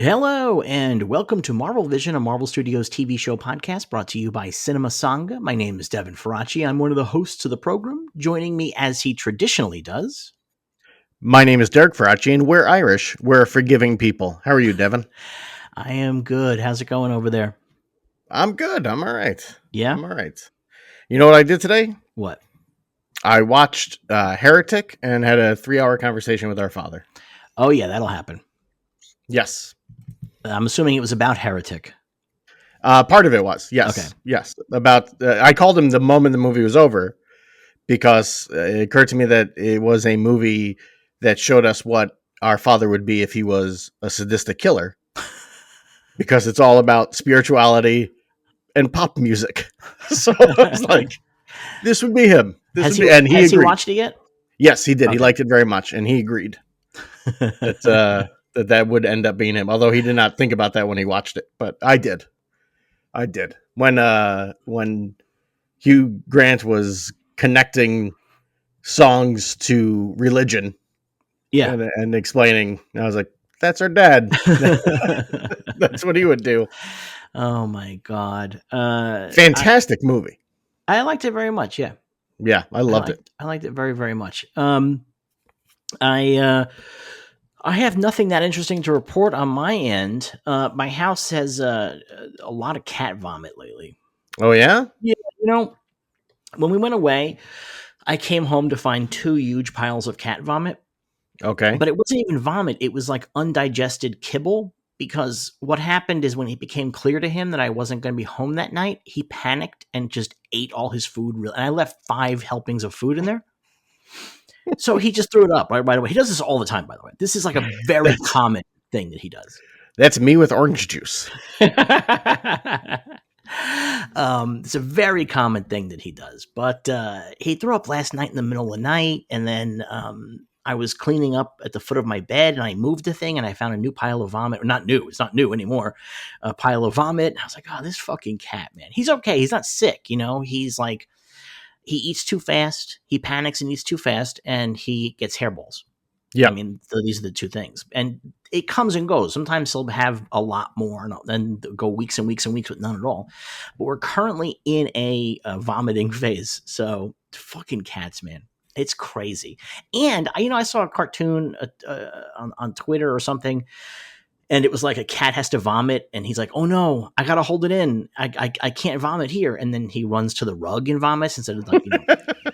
Hello, and welcome to Marvel Vision, a Marvel Studios TV show podcast brought to you by Cinema Sangha. My name is Devin Faraci. I'm one of the hosts of the program. Joining me, as he traditionally does. My name is Derek Faraci, and we're Irish. We're a forgiving people. How are you, Devin? I am good. How's it going over there? I'm good. I'm all right. Yeah? I'm all right. You know what I did today? What? I watched Heretic and had a 3-hour conversation with our father. Oh, yeah, that'll happen. Yes. I'm assuming it was about Heretic. Part of it was. Yes. Okay. Yes. About, I called him the moment the movie was over because it occurred to me that it was a movie that showed us what our father would be if he was a sadistic killer. Because it's all about spirituality and pop music. So I was like, this would be him. Has he he watched it yet? Yes, he did. Okay. He liked it very much, and he agreed that would end up being him. Although he did not think about that when he watched it, but I did. When Hugh Grant was connecting songs to religion, Yeah, and explaining, I was like, "That's our dad. That's what he would do." Oh my God! Fantastic movie. I liked it very much. Yeah. Yeah, I loved it. I liked it very, very much. I have nothing that interesting to report on my end. My house has a lot of cat vomit lately. Oh yeah? Yeah, when we went away, I came home to find 2 huge piles of cat vomit. Okay. But it wasn't even vomit. It was like undigested kibble. Because what happened is when it became clear to him that I wasn't going to be home that night, he panicked and just ate all his food. And I left 5 helpings of food in there. So he just threw it up right away. He does this all the time, by the way. This is like a very common thing that he does. That's me with orange juice. It's a very common thing that he does. But he threw up last night in the middle of the night. And then I was cleaning up at the foot of my bed and I moved the thing and I found a new pile of vomit. Or not new. It's not new anymore. A pile of vomit. And I was like, oh, this fucking cat, man. He's okay. He's not sick. He's like, he eats too fast. He panics and eats too fast and he gets hairballs. Yeah. I mean, these are the 2 things. And it comes and goes. Sometimes he'll have a lot more and then go weeks and weeks and weeks with none at all. But we're currently in a vomiting phase. So fucking cats, man. It's crazy. And, I saw a cartoon on Twitter or something, and it was like a cat has to vomit, and he's like, oh no, I got to hold it in. I can't vomit here. And then he runs to the rug and vomits instead of like,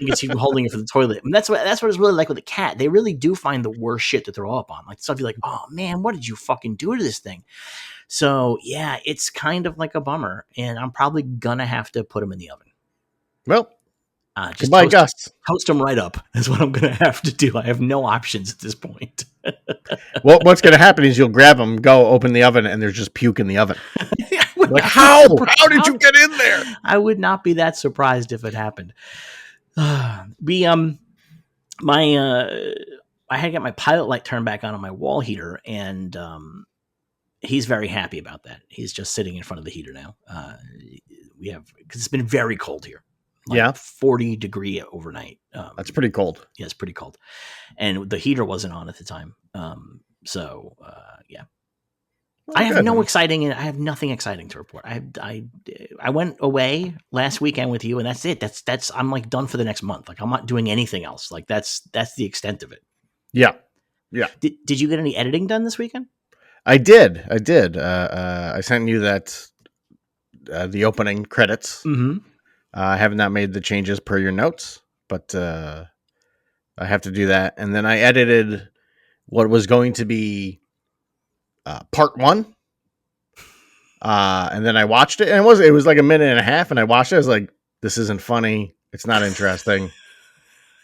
you can see him holding it for the toilet. And that's what it's really like with a cat. They really do find the worst shit to throw up on. Like stuff you're like, oh man, what did you fucking do to this thing? So yeah, it's kind of like a bummer. And I'm probably going to have to put him in the oven. Well, Just goodbye, Gus. Toast them right up is what I'm going to have to do. I have no options at this point. Well, what's going to happen is you'll grab them, go open the oven, and there's just puke in the oven. Like, how did you get in there? I would not be that surprised if it happened. I had to get my pilot light turned back on my wall heater, and he's very happy about that. He's just sitting in front of the heater now. Because it's been very cold here. Like 40 degree overnight. That's pretty cold. Yeah, it's pretty cold. And the heater wasn't on at the time. Yeah. Well, I have nothing exciting to report. I went away last weekend with you, and that's it. That's I'm like done for the next month. Like I'm not doing anything else. Like that's the extent of it. Yeah. Did you get any editing done this weekend? I did. I sent you that the opening credits. Mm-hmm. I have not made the changes per your notes, but I have to do that. And then I edited what was going to be part 1. And then I watched it, and it was like a minute and a half, and I watched it. I was like, this isn't funny. It's not interesting.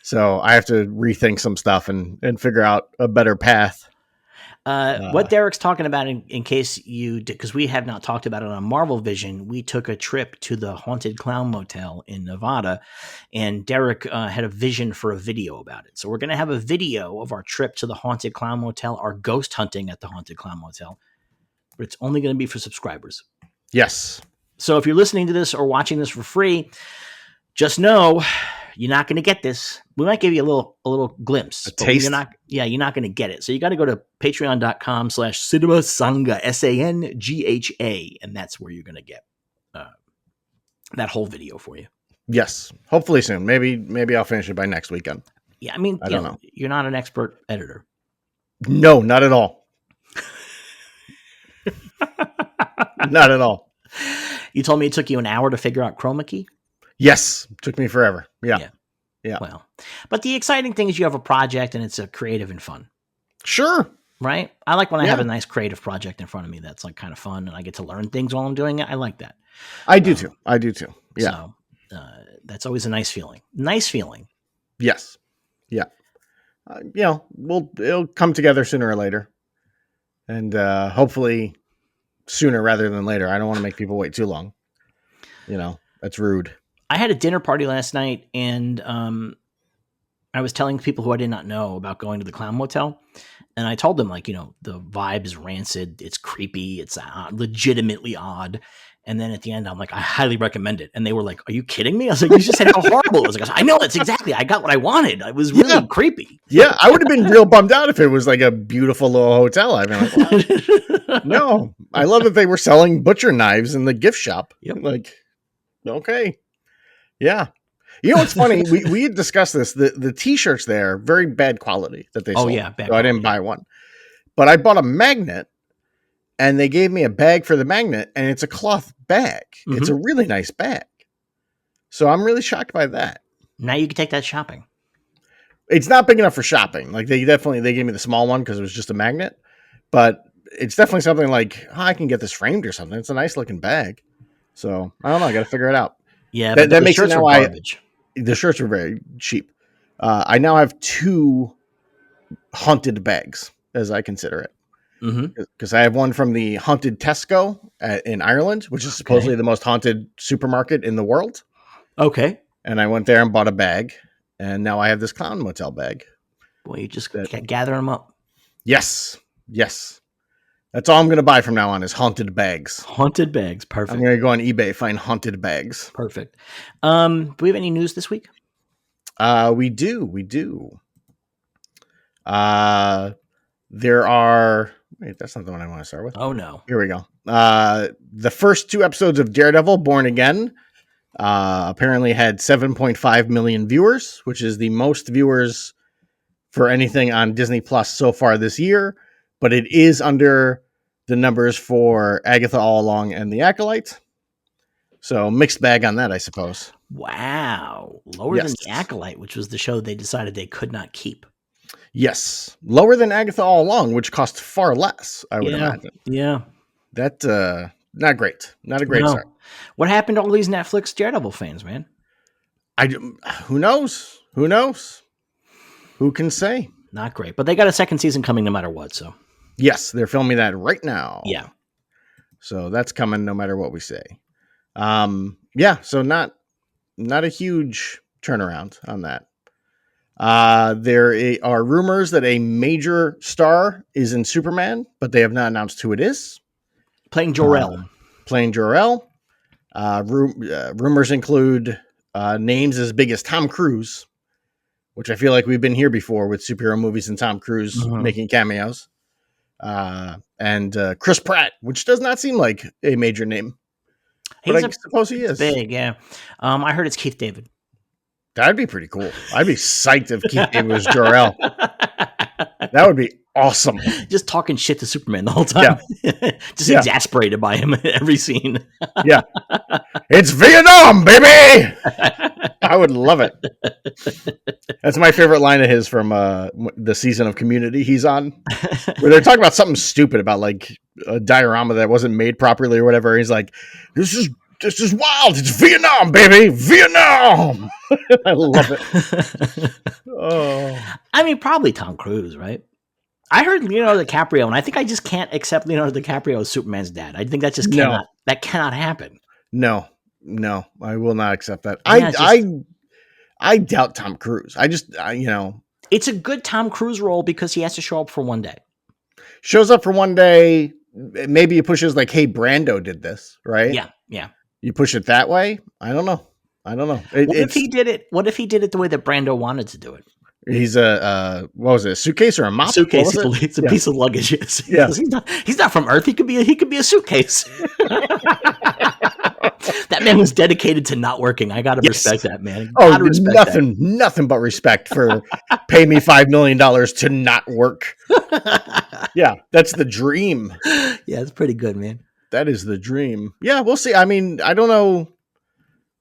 So I have to rethink some stuff and figure out a better path. What Derek's talking about, in case you did, because we have not talked about it on Marvel Vision, we took a trip to the Haunted Clown Motel in Nevada, and Derek had a vision for a video about it. So we're going to have a video of our trip to the Haunted Clown Motel, our ghost hunting at the Haunted Clown Motel, but it's only going to be for subscribers. Yes. So if you're listening to this or watching this for free, just know you're not going to get this. We might give you a little glimpse, A but taste? you're not going to get it. So you got to go to patreon.com/cinema sangha, SANGHA, and that's where you're going to get that whole video for you. Yes, hopefully soon. Maybe I'll finish it by next weekend. Yeah, I mean, I don't know. You're not an expert editor. No, not at all. Not at all. You told me it took you an hour to figure out chroma key. Yes, took me forever. Yeah. Well, but the exciting thing is you have a project and it's a creative and fun. Sure. Right? I like when I have a nice creative project in front of me that's like kind of fun and I get to learn things while I'm doing it. I like that. I do too. Yeah. So that's always a nice feeling. Nice feeling. Yes. Yeah. It'll come together sooner or later, and hopefully sooner rather than later. I don't want to make people wait too long. That's rude. I had a dinner party last night, and I was telling people who I did not know about going to the Clown Motel, and I told them the vibe is rancid, it's creepy, it's legitimately odd. And then at the end, I'm like, I highly recommend it. And they were like, are you kidding me? I was like, you just said how horrible it was. Like, I know, that's exactly. I got what I wanted. It was really creepy. Yeah, I would have been real bummed out if it was like a beautiful little hotel. I'd been like, wow. No, I love that they were selling butcher knives in the gift shop. Yep. Like, okay. Yeah. You know what's funny? we had discussed this. The T-shirts there, very bad quality that they sold. Oh, yeah. Bad so I didn't buy one. But I bought a magnet. And they gave me a bag for the magnet, and it's a cloth bag. Mm-hmm. It's a really nice bag. So I'm really shocked by that. Now you can take that shopping. It's not big enough for shopping. Like they gave me the small one because it was just a magnet. But it's definitely something like, I can get this framed or something. It's a nice looking bag. So I don't know. I got to figure it out. Yeah, that makes it now the shirts were very cheap. I now have 2 haunted bags, as I consider it. Because I have one from the haunted Tesco in Ireland, which is supposedly the most haunted supermarket in the world. Okay. And I went there and bought a bag, and now I have this Clown Motel bag. Boy, you just gather them up. Yes. That's all I'm going to buy from now on is haunted bags. Haunted bags, perfect. I'm going to go on eBay, find haunted bags. Perfect. Do we have any news this week? We do. There are... Wait, that's not the one I want to start with. Oh, no. Here we go. The first 2 episodes of Daredevil, Born Again, apparently had 7.5 million viewers, which is the most viewers for anything on Disney Plus so far this year. But it is under the numbers for Agatha All Along and The Acolyte. So mixed bag on that, I suppose. Wow. Lower than The Acolyte, which was the show they decided they could not keep. Yes. Lower than Agatha All Along, which cost far less, I would imagine. Yeah. That, not great. Not a great start. What happened to all these Netflix Daredevil fans, man? Who knows? Who can say? Not great. But they got a second season coming no matter what, so. Yes, they're filming that right now. Yeah. So that's coming no matter what we say. So not a huge turnaround on that. There are rumors that a major star is in Superman, but they have not announced who it is. Playing Jor-El. Rumors include names as big as Tom Cruise, which I feel like we've been here before with superhero movies and Tom Cruise making cameos. And Chris Pratt, which does not seem like a major name. But I suppose he is. Big, yeah. I heard it's Keith David. That'd be pretty cool. I'd be psyched if Keith David was Jor-El. That would be awesome. Just talking shit to Superman the whole time. Yeah. Just exasperated by him in every scene. Yeah. It's Vietnam, baby! I would love it. That's my favorite line of his from the season of Community he's on, where they're talking about something stupid about like a diorama that wasn't made properly or whatever. He's like, this is wild. It's Vietnam, baby. Vietnam. I love it. Oh. I mean, probably Tom Cruise, right? I heard Leonardo DiCaprio, and I think I just can't accept Leonardo DiCaprio as Superman's dad. I think that just cannot. That cannot happen. No, I will not accept that. I doubt Tom Cruise. It's a good Tom Cruise role because he has to show up for one day. Shows up for one day. Maybe he pushes like, hey, Brando did this, right? Yeah. You push it that way? I don't know. I don't know. What if he did it? What if he did it the way that Brando wanted to do it? He's what was it? A suitcase or a mop? A suitcase. What was it? It's a piece of luggage. Yes. Yeah. He's not from Earth. He could be a suitcase. That man was dedicated to not working. I gotta respect that, man. Nothing but respect for pay me $5 million to not work. Yeah, that's the dream. Yeah, it's pretty good, man. That is the dream. Yeah, we'll see. I mean, I don't know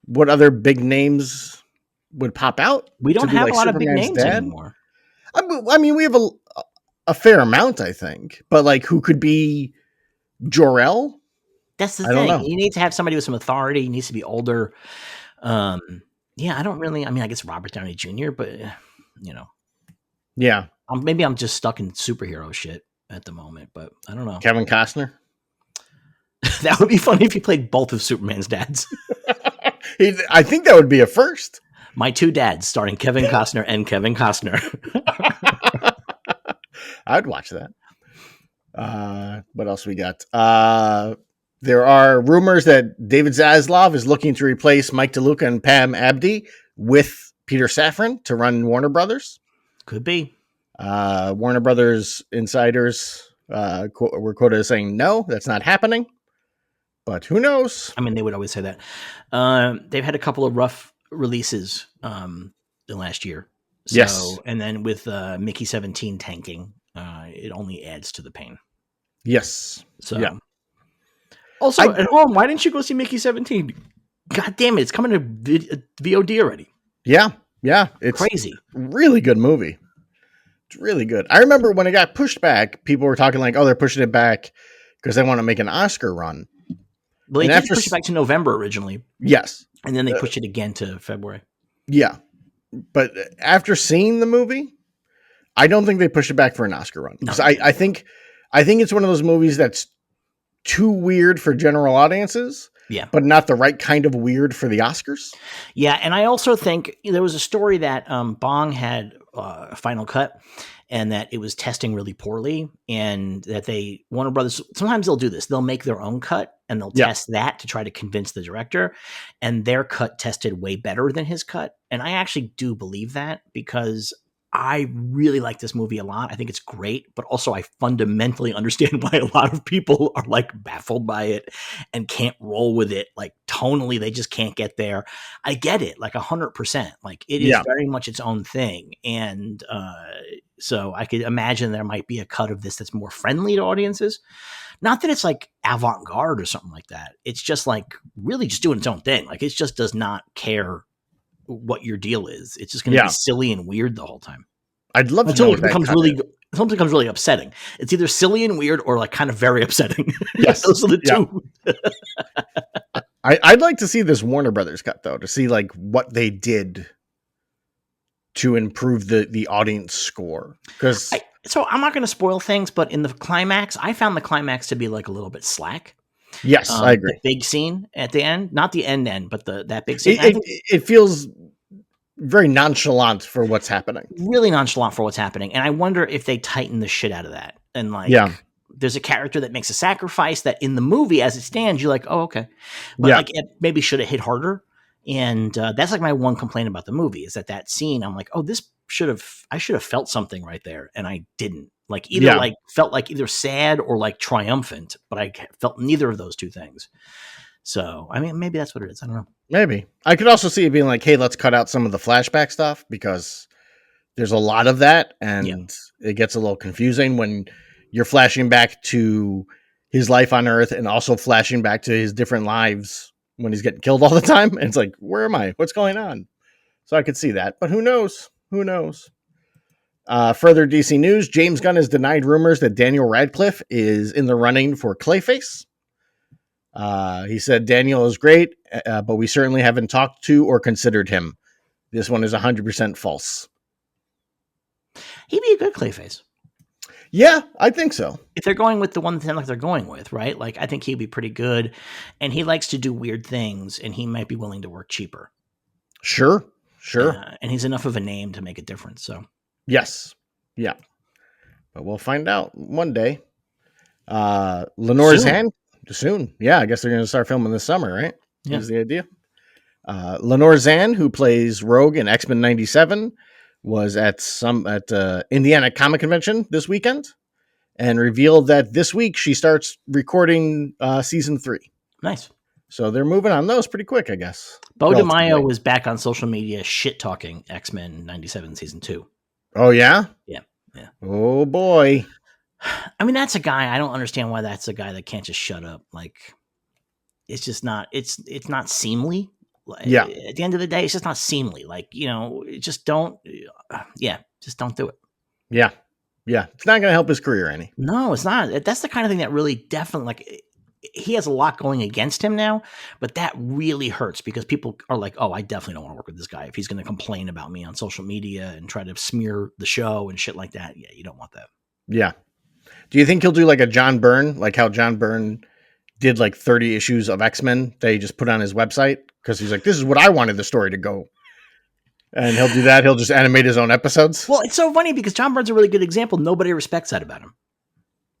what other big names would pop out. We don't have a lot of big names anymore. I mean, we have a fair amount, I think, but like, who could be Jor-El? That's the thing. You need to have somebody with some authority. He needs to be older. Yeah, I don't really. I mean, I guess Robert Downey Jr., but yeah, maybe I'm just stuck in superhero shit at the moment. But I don't know. Kevin Costner. That would be funny if he played both of Superman's dads. I think that would be a first. My two dads, starring Kevin Costner and Kevin Costner. I'd watch that. What else we got? There are rumors that David Zaslav is looking to replace Mike DeLuca and Pam Abdi with Peter Safran to run Warner Brothers. Could be. Warner Brothers insiders were quoted as saying, no, that's not happening. But who knows? I mean, they would always say that. They've had a couple of rough releases in last year. So, yes. And then with Mickey 17 tanking, it only adds to the pain. Yes. So, yeah. Also, at home, why didn't you go see Mickey 17? God damn it, it's coming to VOD already. Yeah. Yeah. It's crazy. Really good movie. It's really good. I remember when it got pushed back, people were talking like, oh, they're pushing it back because they want to make an Oscar run. Well, they did push it back to November originally. Yes. And then they pushed it again to February. Yeah. But after seeing the movie, I don't think they pushed it back for an Oscar run. Because I think it's one of those movies that's too weird for general audiences. Yeah. But not the right kind of weird for the Oscars. Yeah. And I also think there was a story that Bong had a final cut and that it was testing really poorly, and that Warner Brothers, sometimes they'll do this. They'll make their own cut and they'll test that to try to convince the director, and their cut tested way better than his cut. And I actually do believe that, because I really like this movie a lot. I think it's great, but also I fundamentally understand why a lot of people are like baffled by it and can't roll with it. Like tonally, they just can't get there. I get it, like 100%. Like it is very much its own thing. And so I could imagine there might be a cut of this that's more friendly to audiences. Not that it's like avant-garde or something like that. It's just like really just doing its own thing. Like it just does not care what your deal is. It's just going to be silly and weird the whole time. I'd love to know it becomes something becomes really upsetting. It's either silly and weird or like kind of very upsetting. Yes. Those are the two. I'd like to see this Warner Brothers cut though, to see like what they did to improve the audience score. So I'm not going to spoil things, but in the climax, I found the climax to be like a little bit slack. Yes, I agree. The big scene at the end, not the end, but that big scene. It feels very nonchalant for what's happening. Really nonchalant for what's happening. And I wonder if they tighten the shit out of that. And like, there's a character that makes a sacrifice that in the movie, as it stands, you're like, oh, okay. But like, it maybe should have hit harder. And that's like my one complaint about the movie, is that scene, I'm like, oh, I should have felt something right there. And I didn't. Like felt like either sad or like triumphant, but I felt neither of those two things. So, I mean, maybe that's what it is. I don't know. Maybe. I could also see it being like, hey, let's cut out some of the flashback stuff, because there's a lot of that, and it gets a little confusing when you're flashing back to his life on Earth and also flashing back to his different lives when he's getting killed all the time. And it's like, where am I? What's going on? So I could see that, but who knows? Who knows? Further DC news, James Gunn has denied rumors that Daniel Radcliffe is in the running for Clayface. He said Daniel is great, but we certainly haven't talked to or considered him. This one is 100% false. He'd be a good Clayface. Yeah, I think so. If they're going with the one that they're going with, right? Like, I think he'd be pretty good, and he likes to do weird things, and he might be willing to work cheaper. Sure. And he's enough of a name to make a difference, so. Yes. Yeah. But we'll find out one day. Lenore's Hand? Soon. Yeah, I guess they're going to start filming this summer, right? Yeah. Is the idea. Lenore Zan, who plays Rogue in X-Men 97, was at Indiana Comic Convention this weekend and revealed that this week she starts recording season 3. Nice. So they're moving on those pretty quick, I guess. Bo relatively. DeMaio was back on social media shit talking X-Men 97 season 2. Oh, yeah? Yeah. Oh, boy. I mean, that's a guy. I don't understand why that's a guy that can't just shut up. Like, it's just not. It's not seemly. Yeah. At the end of the day, it's just not seemly. Like, just don't. Yeah, just don't do it. Yeah. It's not going to help his career any. No, it's not. That's the kind of thing that really definitely, like, he has a lot going against him now, but that really hurts because people are like, oh, I definitely don't want to work with this guy if he's going to complain about me on social media and try to smear the show and shit like that. Yeah, you don't want that. Yeah. Do you think he'll do like a John Byrne, like how John Byrne did like 30 issues of X-Men that he just put on his website? Because he's like, this is what I wanted the story to go. And he'll do that. He'll just animate his own episodes. Well, it's so funny because John Byrne's a really good example. Nobody respects that about him.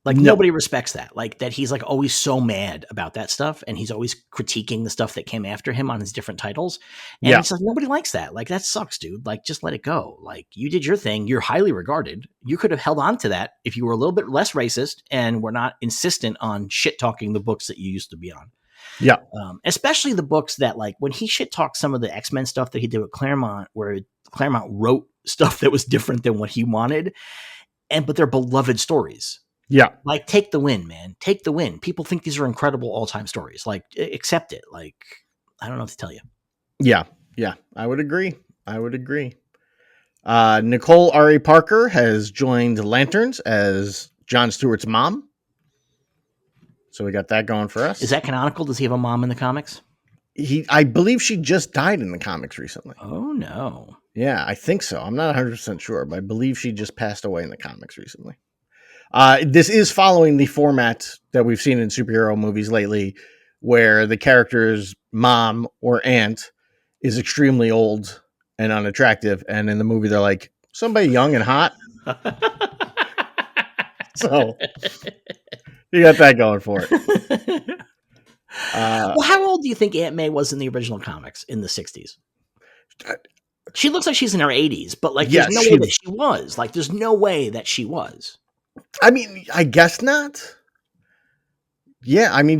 Like, nobody respects that. Like, that he's like always so mad about that stuff. And he's always critiquing the stuff that came after him on his different titles. And it's like, nobody likes that. Like, that sucks, dude. Like, just let it go. Like, you did your thing. You're highly regarded. You could have held on to that if you were a little bit less racist and were not insistent on shit talking the books that you used to be on. Yeah. Especially the books that, like, when he shit talked some of the X-Men stuff that he did with Claremont, where Claremont wrote stuff that was different than what he wanted. But they're beloved stories. Yeah. Like, take the win, man. Take the win. People think these are incredible all-time stories. Like, accept it. Like, I don't know what to tell you. Yeah. I would agree. Nicole Ari Parker has joined Lanterns as Jon Stewart's mom. So we got that going for us. Is that canonical? Does he have a mom in the comics? I believe she just died in the comics recently. Oh, no. Yeah, I think so. I'm not 100% sure, but I believe she just passed away in the comics recently. This is following the format that we've seen in superhero movies lately, where the character's mom or aunt is extremely old and unattractive. And in the movie, they're like, somebody young and hot. So you got that going for it. Well, how old do you think Aunt May was in the original comics in the 60s? She looks like she's in her 80s, but like, there's no way that she was. Like, there's no way that she was. I mean, I guess not. Yeah, I mean,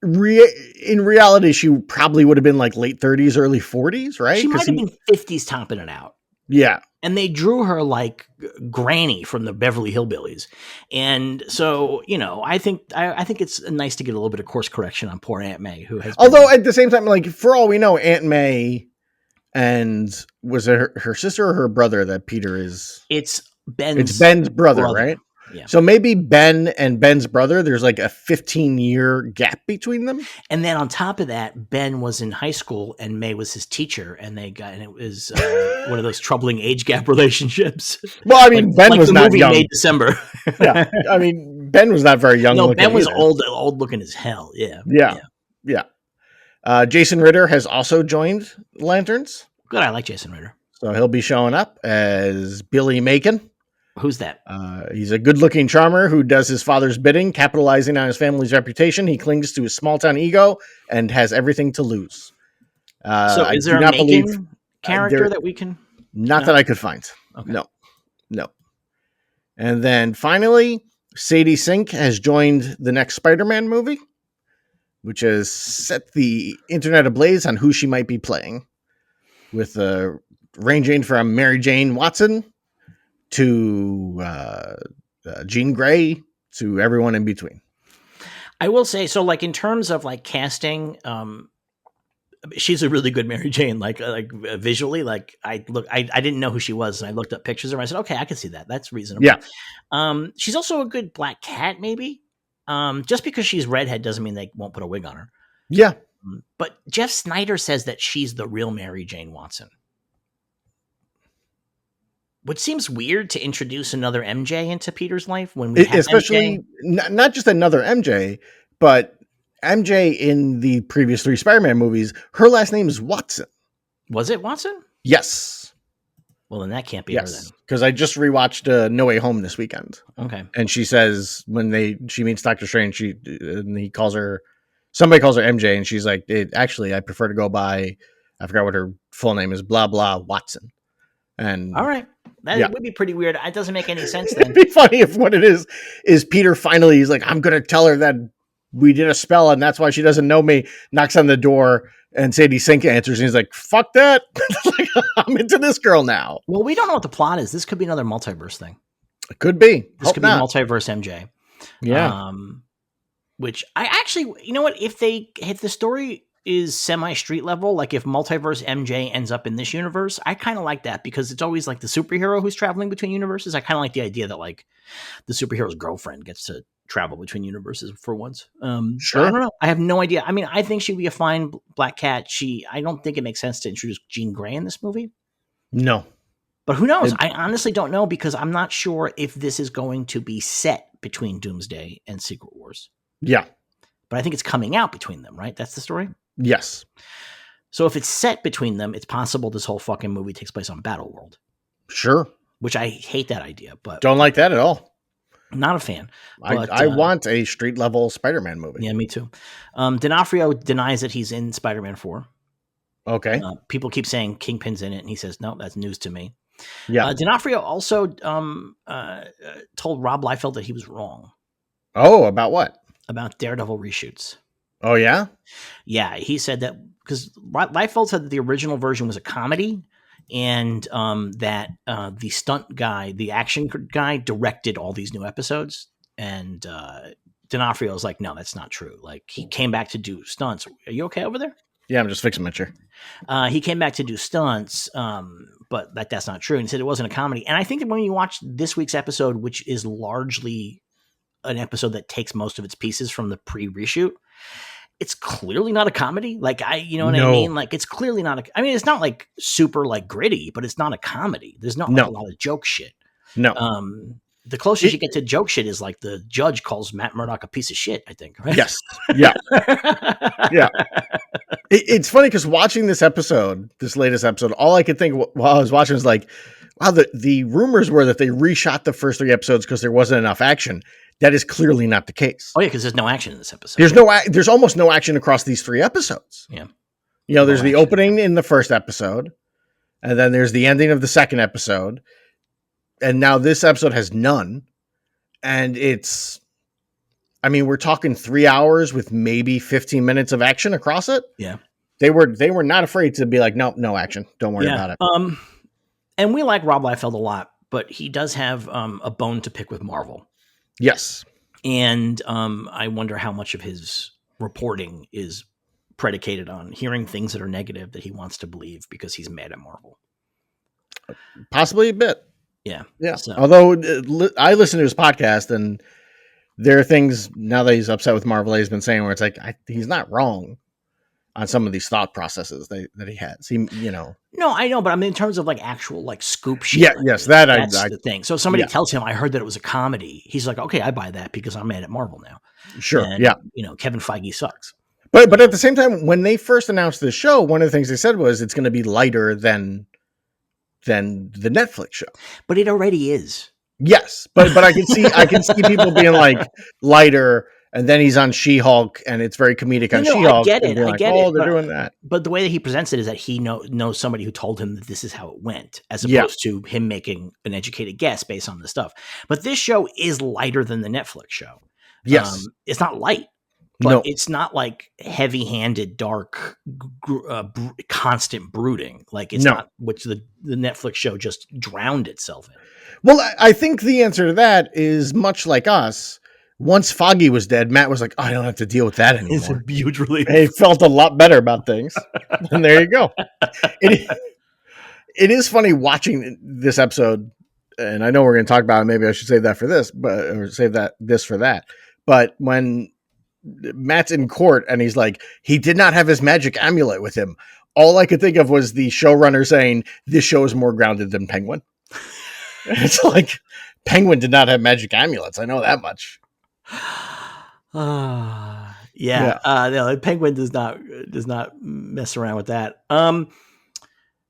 in reality, she probably would have been like late 30s, early 40s, right? She might have been 50s topping it out. Yeah. And they drew her like Granny from the Beverly Hillbillies. And so, I think it's nice to get a little bit of course correction on poor Aunt May, who has Although at the same time, like, for all we know, Aunt May and was it her sister or her brother that Peter is? It's Ben's brother, right? Yeah. So maybe Ben and Ben's brother, there's like a 15-year gap between them. And then on top of that, Ben was in high school and May was his teacher, and it was one of those troubling age gap relationships. Well, I mean, Ben was not young. May December. Yeah, I mean, Ben was not very young. No, Ben was old looking as hell. Yeah. Jason Ritter has also joined Lanterns. Good, I like Jason Ritter. So he'll be showing up as Billy Macon. Who's that? He's a good-looking charmer who does his father's bidding, capitalizing on his family's reputation. He clings to his small-town ego and has everything to lose. So is there a Macon character that we can... Not that I could find. Okay. No. And then finally, Sadie Sink has joined the next Spider-Man movie, which has set the internet ablaze on who she might be playing, with ranging from Mary Jane Watson to Jean Grey to everyone in between. I will say, so like in terms of like casting, she's a really good Mary Jane. Like visually, like I didn't know who she was, and I looked up pictures of her. I said, okay, I can see that. That's reasonable. Yeah. She's also a good Black Cat, maybe. Just because she's redhead doesn't mean they won't put a wig on her. Yeah. But Jeff Snyder says that she's the real Mary Jane Watson. Which seems weird to introduce another MJ into Peter's life when we have especially not just another MJ, but MJ in the previous 3 Spider-Man movies. Her last name is Watson. Was it Watson? Yes. Well, then that can't be her then. Because I just rewatched No Way Home this weekend. Okay. And she says she meets Doctor Strange, and he calls her Somebody calls her MJ, and she's like, actually, I prefer to go by, I forgot what her full name is, blah, blah, Watson. And All right. yeah, That would be pretty weird. It doesn't make any sense it'd then. be funny if what it is Peter finally, he's like, I'm going to tell her that we did a spell, and that's why she doesn't know me, knocks on the door, and Sadie Sink answers, and he's like, fuck that. Like, I'm into this girl now. Well, we don't know what the plot is. This could be another multiverse thing. It could be. This Hope could not. be multiverse MJ. Yeah. Which I actually, you know what? If the story is semi street level, like if multiverse MJ ends up in this universe, I kind of like that because it's always like the superhero who's traveling between universes. I kind of like the idea that like the superhero's girlfriend gets to travel between universes for once. Sure. I don't know. I have no idea. I mean, I think she'd be a fine Black Cat. I don't think it makes sense to introduce Jean Grey in this movie. No. But who knows? I honestly don't know because I'm not sure if this is going to be set between Doomsday and Secret Wars. Yeah. But I think it's coming out between them, right? That's the story? Yes. So if it's set between them, it's possible this whole fucking movie takes place on Battleworld. Sure. Which I hate that idea, but... Don't like that at all. Not a fan. But, I want a street-level Spider-Man movie. Yeah, me too. D'Onofrio denies that he's in Spider-Man 4. Okay. People keep saying Kingpin's in it, and he says, no, that's news to me. Yeah. D'Onofrio also told Rob Liefeld that he was wrong. Oh, about what? About Daredevil reshoots. Oh, yeah? Yeah, he said that because Liefeld said that the original version was a comedy and that the stunt guy, the action guy, directed all these new episodes. And D'Onofrio was like, no, that's not true. Like, he came back to do stunts. Are you okay over there? Yeah, I'm just fixing my chair. He came back to do stunts, but that's not true. And he said it wasn't a comedy. And I think that when you watch this week's episode, which is largely an episode that takes most of its pieces from the pre-reshoot, it's clearly not a comedy. Like, you know what I mean? Like, it's clearly not I mean, it's not like super like gritty, but it's not a comedy. There's not like a lot of joke shit. No. The closest you get to joke shit is like the judge calls Matt Murdock a piece of shit, I think. Right? Yes. Yeah. Yeah. It's funny because watching this latest episode, all I could think while I was watching was like, wow, the rumors were that they reshot the first 3 episodes because there wasn't enough action. That is clearly not the case. Oh yeah, because there's no action in this episode. There's almost no action across these 3 episodes. Yeah. You know, there's the opening in the first episode, and then there's the ending of the second episode, and now this episode has none. And we're talking 3 hours with maybe 15 minutes of action across it. Yeah. They were not afraid to be like, no action. Don't worry about it. And we like Rob Liefeld a lot, but he does have a bone to pick with Marvel. Yes. And I wonder how much of his reporting is predicated on hearing things that are negative that he wants to believe because he's mad at Marvel. Possibly a bit. Yeah. Yeah. So. Although I listen to his podcast, and there are things now that he's upset with Marvel he's been saying where it's like, he's not wrong on some of these thought processes that he has. No, I know, but I mean, in terms of like actual like scoop shit. Yeah, yes, that's the thing. So if somebody tells him, I heard that it was a comedy, he's like, okay, I buy that because I'm mad at Marvel now. Sure. And, yeah. Kevin Feige sucks. But at the same time, when they first announced the show, one of the things they said was it's going to be lighter than the Netflix show. But it already is. Yes, but I can see people being like lighter. And then he's on She-Hulk, and it's very comedic on She-Hulk. I get it. They're doing that. But the way that he presents it is that he knows somebody who told him that this is how it went, as opposed to him making an educated guess based on the stuff. But this show is lighter than the Netflix show. Yes. It's not light, but it's not like heavy-handed, dark, constant brooding. Like it's not, which the Netflix show just drowned itself in. Well, I think the answer to that is much like us. Once Foggy was dead, Matt was like, I don't have to deal with that anymore. It's a huge relief. He felt a lot better about things. And there you go. It is funny watching this episode, and I know we're going to talk about it. Maybe I should save that for this, or save this for that. But when Matt's in court and he's like, he did not have his magic amulet with him, all I could think of was the showrunner saying, this show is more grounded than Penguin. It's like, Penguin did not have magic amulets. I know that much. No, Penguin does not mess around with that.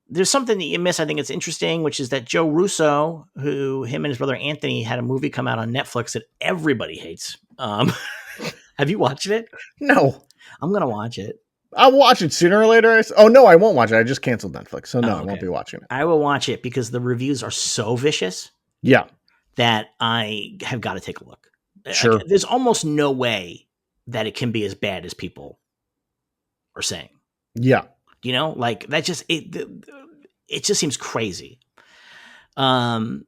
There's something that you miss. I think it's interesting, which is that Joe Russo, him and his brother Anthony had a movie come out on Netflix that everybody hates. Have you watched it? No. I'm gonna watch it. I'll watch it sooner or later. Oh no, I won't watch it. I just canceled Netflix, so no, Oh, I won't okay. be watching it. I will watch it because the reviews are so vicious Yeah, that I have got to take a look. sure. There's almost no way that it can be as bad as people are saying. Yeah, You know, like that just it just seems crazy. So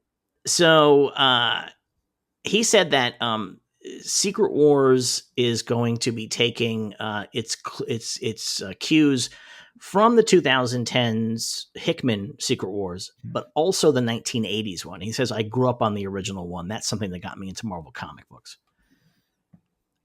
he said that Secret Wars is going to be taking its cues from the 2010s Hickman Secret Wars, but also the 1980s one. He says, I grew up on the original one. That's something that got me into Marvel comic books.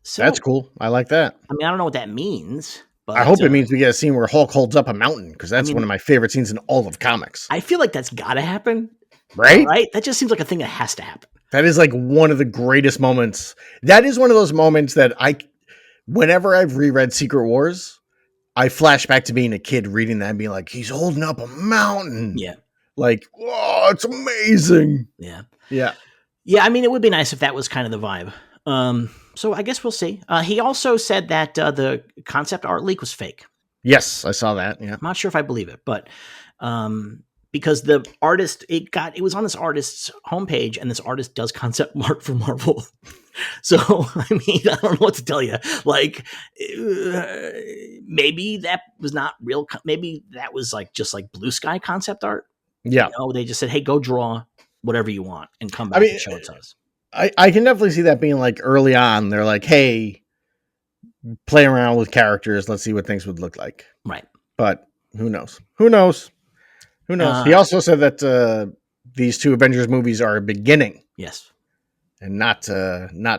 So that's cool. I like that. I mean, I don't know what that means, I but hope it means we get a scene where Hulk holds up a mountain, because that's one mean, of my favorite scenes in all of comics. I feel like that's got to happen, Right? right? That just seems like a thing that has to happen. That is like one of the greatest moments. That is one of those moments that whenever I've reread Secret Wars, I flash back to being a kid reading that and being like, he's holding up a mountain. Yeah. Like, oh, it's amazing. Yeah. Yeah. Yeah, I mean, it would be nice if that was kind of the vibe. So I guess we'll see. He also said that the concept art leak was fake. Yes, I saw that. Yeah. I'm not sure if I believe it, but because the artist, it was on this artist's homepage, and this artist does concept art for Marvel. So I mean, I don't know what to tell you. Like, maybe that was not real. Maybe that was like just like blue sky concept art. Yeah. You know, they just said, "Hey, go draw whatever you want and come back and show it to us." I can definitely see that being like early on. They're like, hey, play around with characters. Let's see what things would look like. Right. But who knows? Who knows? Who knows? He also said that these two Avengers movies are a beginning. Yes. And not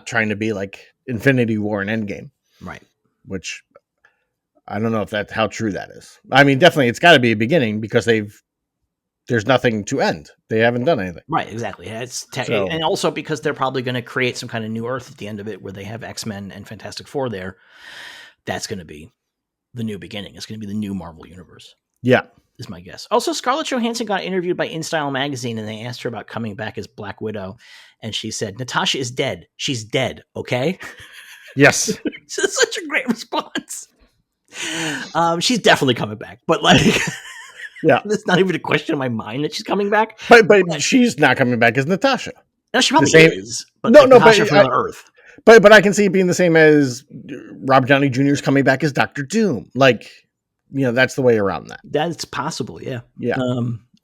trying to be like Infinity War and Endgame. Right. Which I don't know if that's how true that is. I mean, definitely it's got to be a beginning, because there's nothing to end. They haven't done anything. Right, exactly. And also because they're probably going to create some kind of new Earth at the end of it where they have X-Men and Fantastic Four there. That's going to be the new beginning. It's going to be the new Marvel Universe. Yeah. Is my guess. Also, Scarlett Johansson got interviewed by InStyle magazine, and they asked her about coming back as Black Widow. And she said, Natasha is dead. She's dead, okay? Yes. It's such a great response. She's definitely coming back. But like... Yeah, it's not even a question in my mind that she's coming back. But she's not coming back as Natasha. No, she probably is. But no, like no, Natasha but from another Earth. But I can see it being the same as Rob Downey Jr. is coming back as Dr. Doom. Like, that's the way around that. That's possible, yeah. Yeah.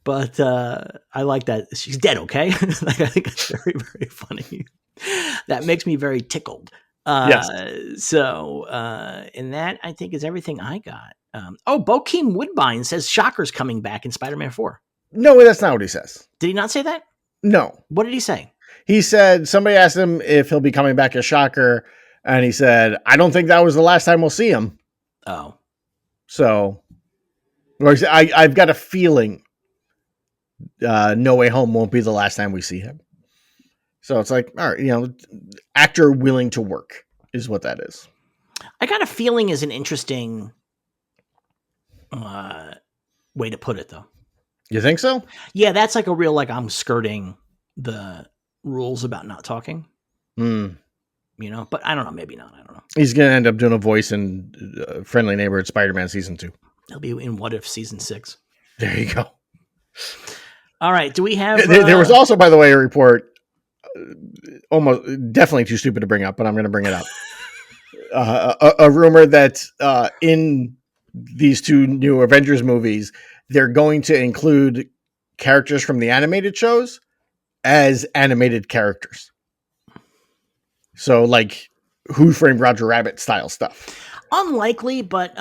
But I like that she's dead. Okay, like, I think it's very, very funny. That makes me very tickled. Yes. So, and that I think is everything I got. Bokeem Woodbine says Shocker's coming back in Spider-Man 4. No, that's not what he says. Did he not say that? No. What did he say? He said somebody asked him if he'll be coming back as Shocker, and he said, I don't think that was the last time we'll see him. Oh. So, I've got a feeling No Way Home won't be the last time we see him. So it's like, all right, actor willing to work is what that is. I got a feeling is an interesting way to put it, though. You think so? Yeah, that's like a real, like, I'm skirting the rules about not talking. But I don't know. Maybe not. I don't know. He's going to end up doing a voice in Friendly Neighborhood Spider-Man Season 2. He'll be in What If Season 6. There you go. All right. Do we have... There was also, by the way, a report, almost definitely too stupid to bring up, but I'm going to bring it up. A rumor that in these two new Avengers movies, they're going to include characters from the animated shows as animated characters. So like Who Framed Roger Rabbit style stuff. Unlikely, but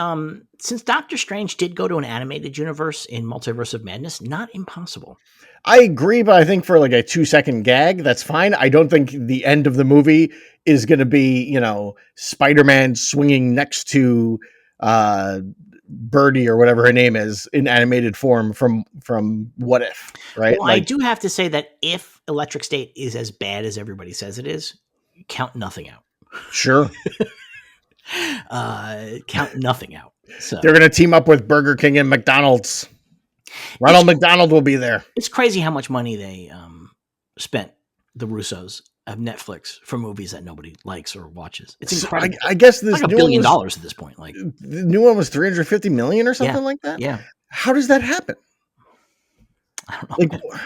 since Doctor Strange did go to an animated universe in Multiverse of Madness, not impossible. I agree, but I think for like a 2-second gag, that's fine. I don't think the end of the movie is going to be, Spider-Man swinging next to Birdie or whatever her name is in animated form from What If, right? Well, I do have to say that if Electric State is as bad as everybody says it is, count nothing out. Sure. Count nothing out. So they're going to team up with Burger King and McDonald's. Ronald McDonald will be there. It's crazy how much money they spent, the Russos, of Netflix for movies that nobody likes or watches. It's So incredible. I guess It's this like $1 new one billion was at this point. Like, the new one was 350 million or yeah, something like that. yeah. How does that happen? I don't know. Like,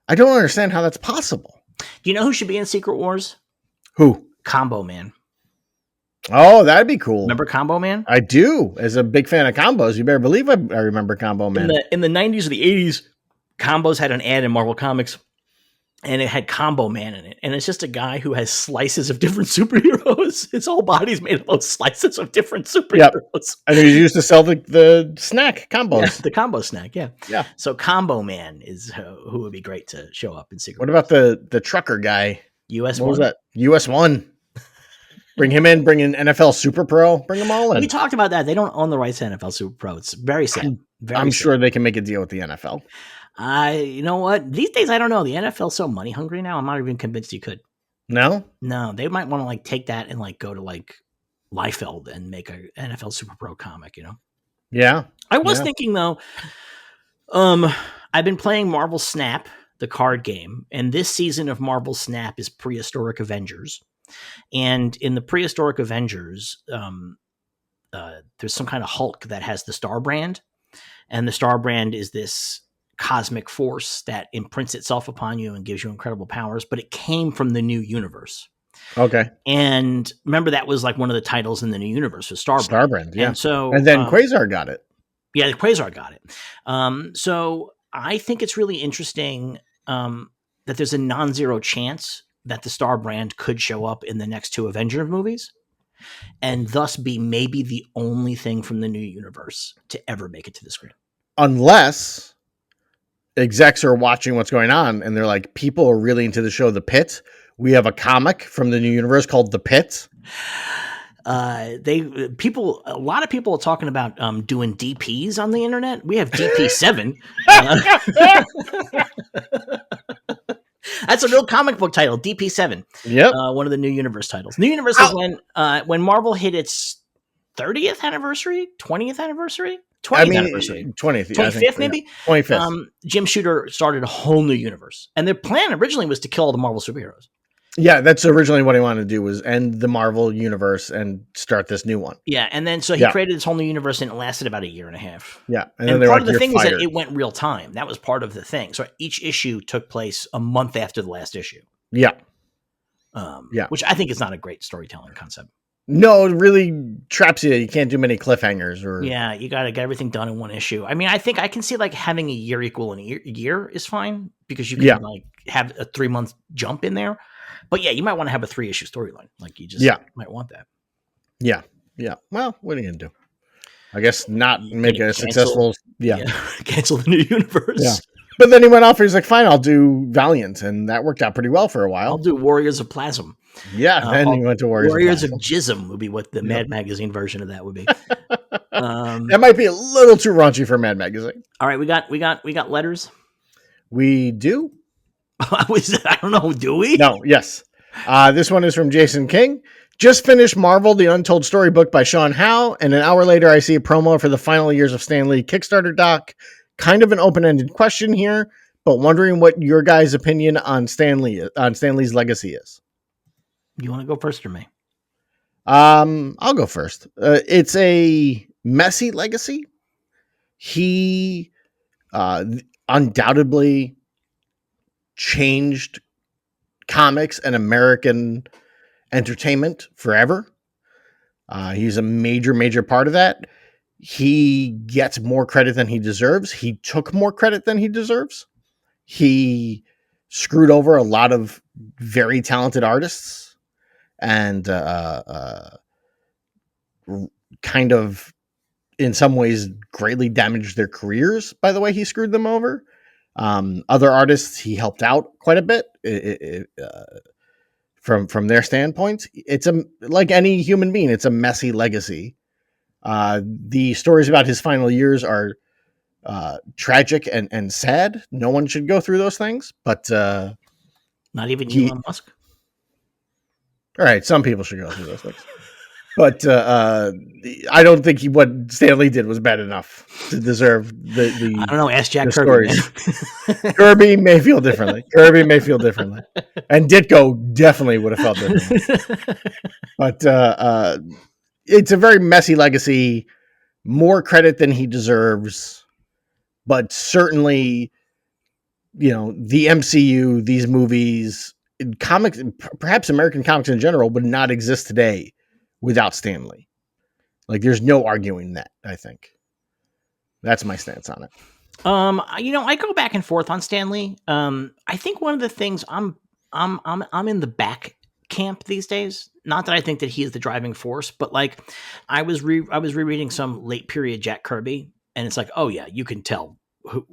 I don't understand how that's possible. Do you know who should be in Secret Wars? Who? Combo Man. Oh, that'd be cool. Remember Combo Man? I do. As a big fan of combos, you better believe I remember Combo Man. In the 90s or the 80s, Combos had an ad in Marvel Comics, and it had Combo Man in it. And it's just a guy who has slices of different superheroes. His whole body's made up of slices of different superheroes. Yep. And he used to sell the snack combos. Yeah, the combo snack, yeah. Yeah. So Combo Man is who would be great to show up in Secret What Wars. about the trucker guy? US What One? was that? US One. Bring him in, bring in NFL Super Pro, bring them all in. We talked about that. They don't own the rights to NFL Super Pro. It's very sad. I'm sure they can make a deal with the NFL. You know what? These days, I don't know. The NFL's so money hungry now. I'm not even convinced you could. No? No, they might want to like take that and like go to like Liefeld and make a NFL Super Pro comic, you know? Yeah. I was thinking though, I've been playing Marvel Snap, the card game, and this season of Marvel Snap is Prehistoric Avengers. And in the Prehistoric Avengers, there's some kind of Hulk that has the Star Brand, and the Star Brand is this cosmic force that imprints itself upon you and gives you incredible powers, but it came from the new universe. Okay. And remember, that was like one of the titles in the new universe was Star Brand. Yeah. And then Quasar got it. Yeah, Quasar got it. So I think it's really interesting that there's a non-zero chance that the Star Brand could show up in the next two Avenger movies, and thus be maybe the only thing from the new universe to ever make it to the screen. Unless execs are watching what's going on and they're like, people are really into the show The Pit. We have a comic from the new universe called The Pit. A lot of people are talking about doing DPs on the internet. We have DP7. That's a real comic book title, DP7. Yep. One of the New Universe titles. New Universe is when Marvel hit its 30th anniversary, 20th anniversary, 20th anniversary, 25th maybe. 25th. Jim Shooter started a whole new universe, and their plan originally was to kill all the Marvel superheroes. Yeah, that's originally what he wanted to do, was end the Marvel universe and start this new one. Yeah, and then so he created this whole new universe, and it lasted about a year and a half. Yeah, and part of the thing is that it went real time. That was part of the thing. So each issue took place a month after the last issue. Yeah. Which I think is not a great storytelling concept. No, it really traps you. You can't do many cliffhangers. You got to get everything done in one issue. I mean, I think I can see like having a year equal a year is fine, because you can like have a 3-month jump in there. But yeah, you might want to have a 3-issue storyline. Like you just might want that. Yeah. Yeah. Well, what are you going to do? I guess not make a successful. Cancel the new universe. Yeah. But then he went off. He's like, fine, I'll do Valiant. And that worked out pretty well for a while. I'll do Warriors of Plasm. Yeah. Then he went to Warriors of Jism would be what the Mad Magazine version of that would be. That might be a little too raunchy for Mad Magazine. All right. We got letters. We do. I don't know. Do we? No. Yes. This one is from Jason King. Just finished Marvel, The Untold Story book by Sean Howe, and an hour later I see a promo for the final years of Stan Lee Kickstarter doc. Kind of an open-ended question here, but wondering what your guys' opinion on Stan Lee's legacy is. You want to go first or me? I'll go first. It's a messy legacy. He undoubtedly changed comics and American entertainment forever. He's a major part of that. He gets more credit than he deserves. He took more credit than he deserves. He screwed over a lot of very talented artists and kind of, in some ways, greatly damaged their careers by the way he screwed them over. Other artists he helped out quite a bit from their standpoint. It's like any human being, it's a messy legacy. The stories about his final years are tragic and sad. No one should go through those things, but not even Elon Musk. All right, some people should go through those things. But I don't think what Stan Lee did was bad enough to deserve I don't know. Ask Jack the Kirby, man. stories. Kirby may feel differently. And Ditko definitely would have felt differently. But it's a very messy legacy. More credit than he deserves, but certainly, the MCU, these movies, comics, perhaps American comics in general, would not exist today without Stan Lee. Like, there's no arguing that. I think that's my stance on it. I go back and forth on Stan Lee. I think one of the things I'm in the back camp these days. Not that I think that he is the driving force, but like I was rereading some late period Jack Kirby, and it's like, oh yeah, you can tell who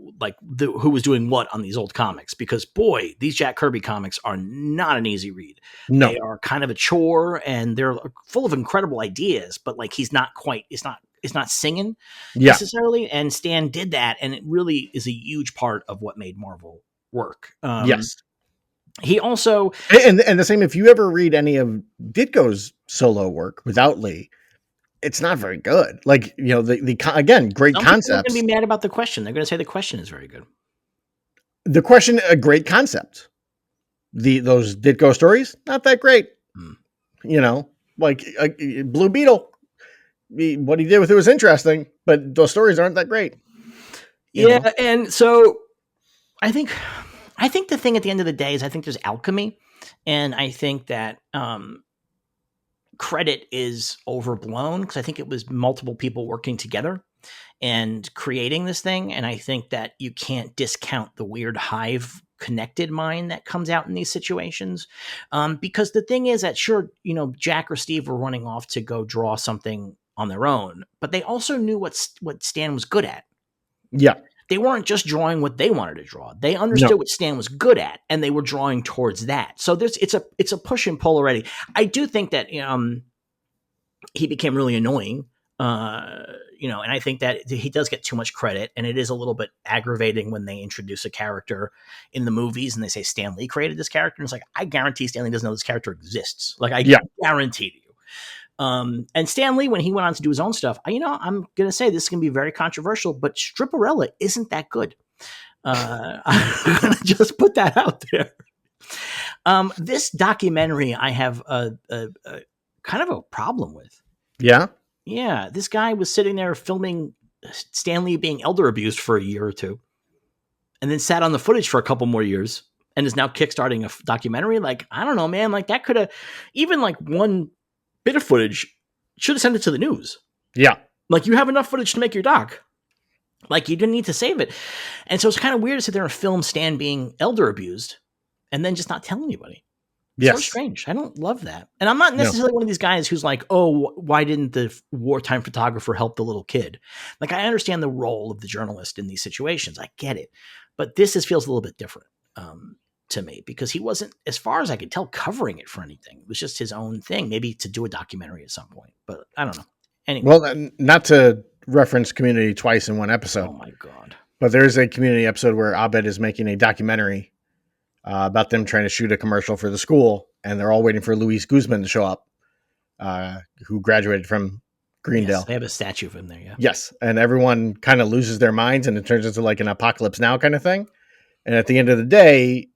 was doing what on these old comics, because boy, these Jack Kirby comics are not an easy read. No. They are kind of a chore, and they're full of incredible ideas, but like he's not quite. It's not singing necessarily, and Stan did that, and it really is a huge part of what made Marvel work. Yes. He also and the same. If you ever read any of Ditko's solo work without Lee, it's not very good. Like, again, great some concepts. People are going to be mad about the question. They're going to say the question is very good. The question, a great concept. Those Ditko stories, not that great. Like Blue Beetle. What he did with it was interesting, but those stories aren't that great. Yeah, and so I think the thing at the end of the day is I think there's alchemy, and I think that credit is overblown, because I think it was multiple people working together and creating this thing, and I think that you can't discount the weird hive connected mind that comes out in these situations, because the thing is that sure, Jack or Steve were running off to go draw something on their own, but they also knew what Stan was good at. Yeah. They weren't just drawing what they wanted to draw. They understood what Stan was good at, and they were drawing towards that. So it's a push and pull already. I do think that he became really annoying, and I think that he does get too much credit, and it is a little bit aggravating when they introduce a character in the movies and they say Stan Lee created this character, and it's like, I guarantee Stan Lee doesn't know this character exists. Like, I guarantee to you. And Stan Lee, when he went on to do his own stuff, I'm going to say this is going to be very controversial, but Stripperella isn't that good. I'm going to just put that out there. This documentary I have a kind of a problem with. Yeah? Yeah, this guy was sitting there filming Stan Lee being elder abused for a year or two, and then sat on the footage for a couple more years, and is now kickstarting a documentary. Like, I don't know, man. Like, that could have, even like one bit of footage, should have sent it to the news. Yeah. Like, you have enough footage to make your doc. Like, you didn't need to save it. And so it's kind of weird to sit there and film Stan being elder abused and then just not tell anybody. It's so strange. I don't love that. And I'm not necessarily one of these guys who's like, oh, why didn't the wartime photographer help the little kid? Like, I understand the role of the journalist in these situations. I get it. But this feels a little bit different to me, because he wasn't, as far as I could tell, covering it for anything. It was just his own thing, maybe to do a documentary at some point. But I don't know. Anyway. Well, not to reference Community twice in one episode. Oh, my God. But there's a Community episode where Abed is making a documentary about them trying to shoot a commercial for the school, and they're all waiting for Luis Guzman to show up, who graduated from Greendale. Yes, they have a statue of him there, yeah. Yes, and everyone kind of loses their minds, and it turns into like an Apocalypse Now kind of thing. And at the end of the day,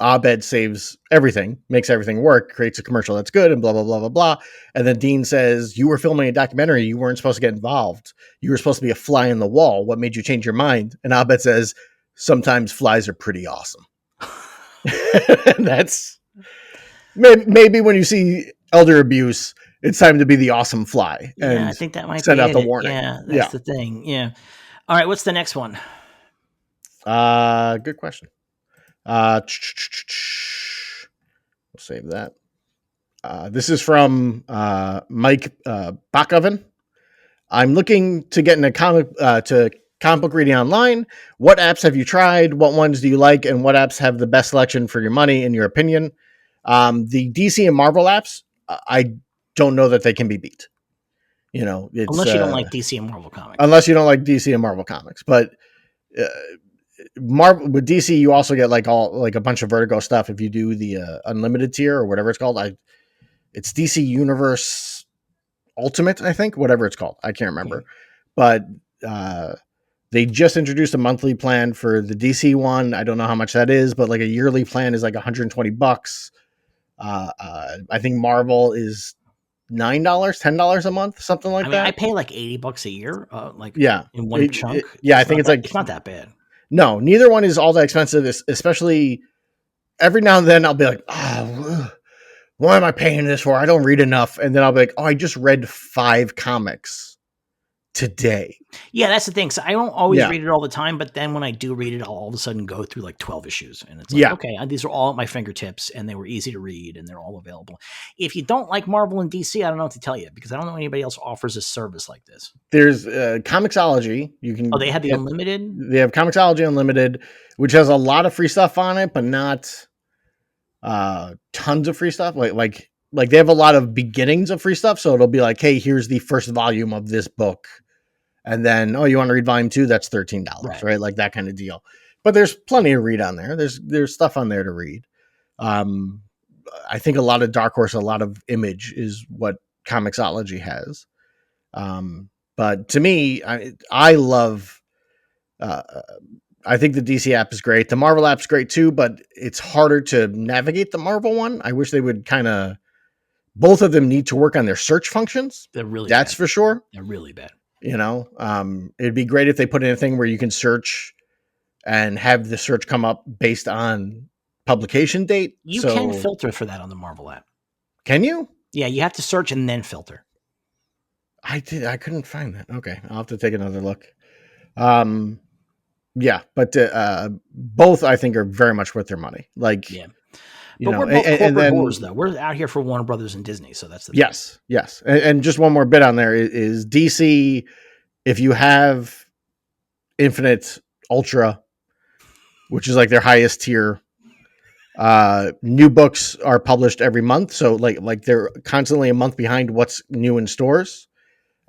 Abed saves everything, makes everything work, creates a commercial that's good, and blah, blah, blah, blah, blah. And then Dean says, you were filming a documentary. You weren't supposed to get involved. You were supposed to be a fly in the wall. What made you change your mind? And Abed says, sometimes flies are pretty awesome. That's maybe when you see elder abuse, it's time to be the awesome fly. And I think that might send be out the warning. Yeah, that's the thing. Yeah. All right, what's the next one? Good question. We'll save that. This is from Mike Backoven. I'm looking to get into comic book reading online. What apps have you tried? What ones do you like? And what apps have the best selection for your money, in your opinion? The DC and Marvel apps, I don't know that they can be beat. Unless you don't like DC and Marvel comics. Unless you don't like DC and Marvel comics, but Marvel with DC, you also get like a bunch of Vertigo stuff if you do the unlimited tier or whatever it's called. It's DC Universe Ultimate, I think, whatever it's called. I can't remember. Okay. But they just introduced a monthly plan for the DC one. I don't know how much that is, but like a yearly plan is like $120. I think Marvel is $9, $10 a month, something I like mean, I that. pay like $80 a year, like Yeah. in one chunk. Yeah, I think it's like, It's not that bad. no, neither one is all that expensive, especially every now and then I'll be like, oh, why am I paying this for? I don't read enough. And then I'll be like, oh, I just read 5 comics today. Yeah, that's the thing. So I don't always Yeah. read it all the time, but then when I do read it, I'll all of a sudden go through like 12 issues. And it's like, Yeah. okay, these are all at my fingertips and they were easy to read and they're all available. If you don't like Marvel and DC, I don't know what to tell you because I don't know anybody else offers a service like this. There's Comixology. You can Oh, they had the Unlimited? They have Comixology Unlimited, which has a lot of free stuff on it, but not tons of free stuff. Like they have a lot of beginnings of free stuff. So it'll be like, hey, here's the first volume of this book. And then, oh, you want to read volume 2? That's $13, right? Like that kind of deal. But there's plenty to read on there. There's stuff on there to read. I think a lot of Dark Horse, a lot of Image is what Comixology has. But to me, I love. I think the DC app is great. The Marvel app's great too, but it's harder to navigate the Marvel one. I wish they would kind of. Both of them need to work on their search functions. They're really That's bad. for sure. They're really bad. You know, it'd be great if they put in a thing where you can search and have the search come up based on publication date. You can filter for that on the Marvel app. Can you? Yeah, you have to search and then filter. I couldn't find that. Okay, I'll have to take another look. Yeah, but both I think are very much worth their money. Like, yeah. You but know, we're both corporate and then, whores, though. We're out here for Warner Brothers and Disney, so that's the thing. Yes. And just one more bit on there is DC. If you have Infinite Ultra, which is like their highest tier, new books are published every month. So like they're constantly a month behind what's new in stores.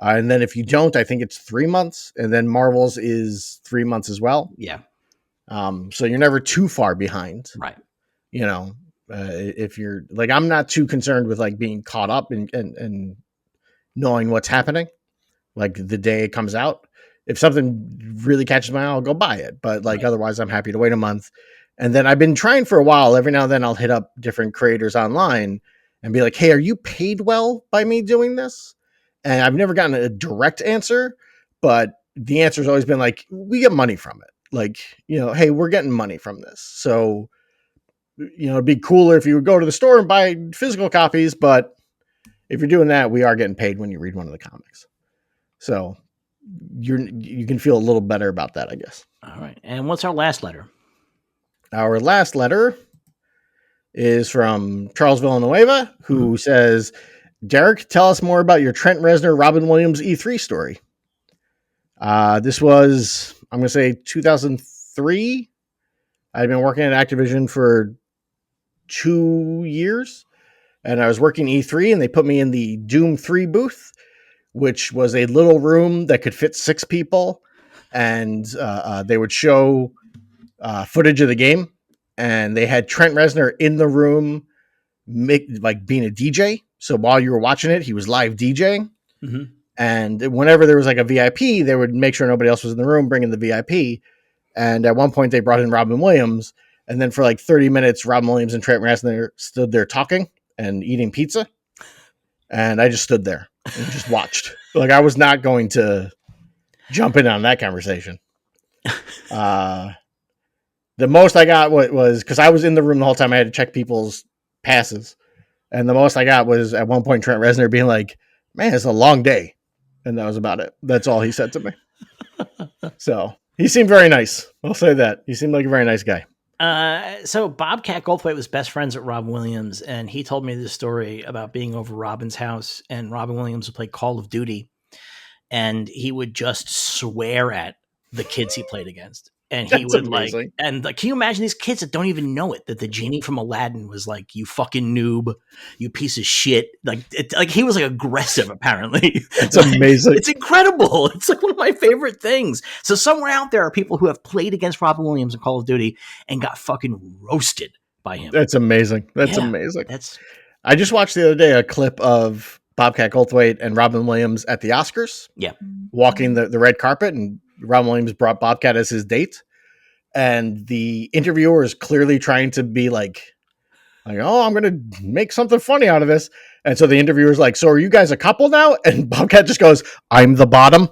And then if you don't, I think it's 3 months. And then Marvel's is 3 months as well. Yeah. So you're never too far behind. Right. You know, if you're like, I'm not too concerned with like being caught up and knowing what's happening, like the day it comes out. If something really catches my eye, I'll go buy it. But like, otherwise I'm happy to wait a month. And then I've been trying for a while. Every now and then I'll hit up different creators online and be like, hey, are you paid well by me doing this? And I've never gotten a direct answer, but the answer has always been like, we get money from it. Like, you know, hey, we're getting money from this. So, you know, it'd be cooler if you would go to the store and buy physical copies, but if you're doing that, we are getting paid when you read one of the comics. So you can feel a little better about that, I guess. All right. And what's our last letter? Our last letter is from Charles Villanueva, who says, Derek, tell us more about your Trent Reznor, Robin Williams E3 story. This was, I'm going to say 2003. I'd been working at Activision for 2 years, and I was working E3, and they put me in the Doom 3 booth, which was a little room that could fit 6 people, and they would show footage of the game, and they had Trent Reznor in the room, being a DJ. So while you were watching it, he was live DJing. Mm-hmm. And whenever there was like a VIP, they would make sure nobody else was in the room, bring in the VIP. And at one point they brought in Robin Williams. And then for like 30 minutes, Robin Williams and Trent Reznor stood there talking and eating pizza. And I just stood there and just watched. Like, I was not going to jump in on that conversation. The most I got was because I was in the room the whole time. I had to check people's passes. And the most I got was at one point Trent Reznor being like, man, it's a long day. And that was about it. That's all he said to me. So he seemed very nice. I'll say that. He seemed like a very nice guy. So Bobcat Goldthwait was best friends with Robin Williams, and he told me this story about being over Robin's house, and Robin Williams would play Call of Duty, and he would just swear at the kids he played against. And he would amazing. Can you imagine these kids that don't even know it, that the genie from Aladdin was like, you fucking noob, you piece of shit. Like he was like aggressive, apparently. It's amazing. It's incredible. It's like one of my favorite things. So somewhere out there are people who have played against Robin Williams in Call of Duty and got fucking roasted by him. That's amazing. That's amazing. That's. I just watched the other day a clip of Bobcat Goldthwait and Robin Williams at the Oscars. Yeah. Walking the red carpet, and Robin Williams brought Bobcat as his date. And the interviewer is clearly trying to be like, oh, I'm going to make something funny out of this. And so the interviewer's like, so are you guys a couple now? And Bobcat just goes, I'm the bottom.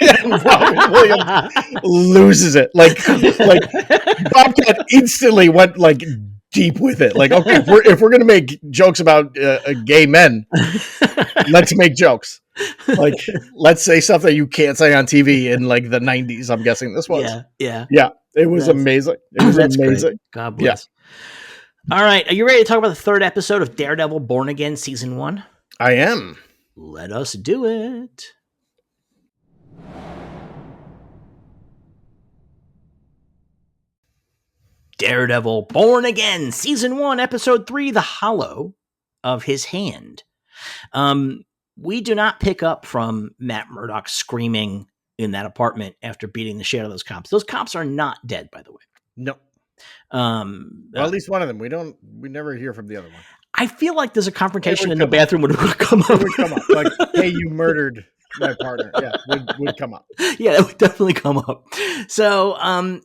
And Robin Williams loses it. Like Bobcat instantly went like deep with it. Like, okay, if we're going to make jokes about gay men, let's make jokes. Like, let's say stuff that you can't say on TV in like the 90s. I'm guessing this was. Yeah. It was amazing. It was amazing. Great. God bless. Yeah. All right. Are you ready to talk about the third episode of Daredevil Born Again Season 1? I am. Let us do it. Daredevil Born Again Season 1, Episode 3, The Hollow of His Hand. We do not pick up from Matt Murdock screaming in that apartment after beating the shit out of those cops. Those cops are not dead, by the way. No. Well, at least one of them. We never hear from the other one. I feel like there's a confrontation in the bathroom would come up. It would come up. Like, hey, you murdered my partner. Yeah, would come up. Yeah, that would definitely come up. So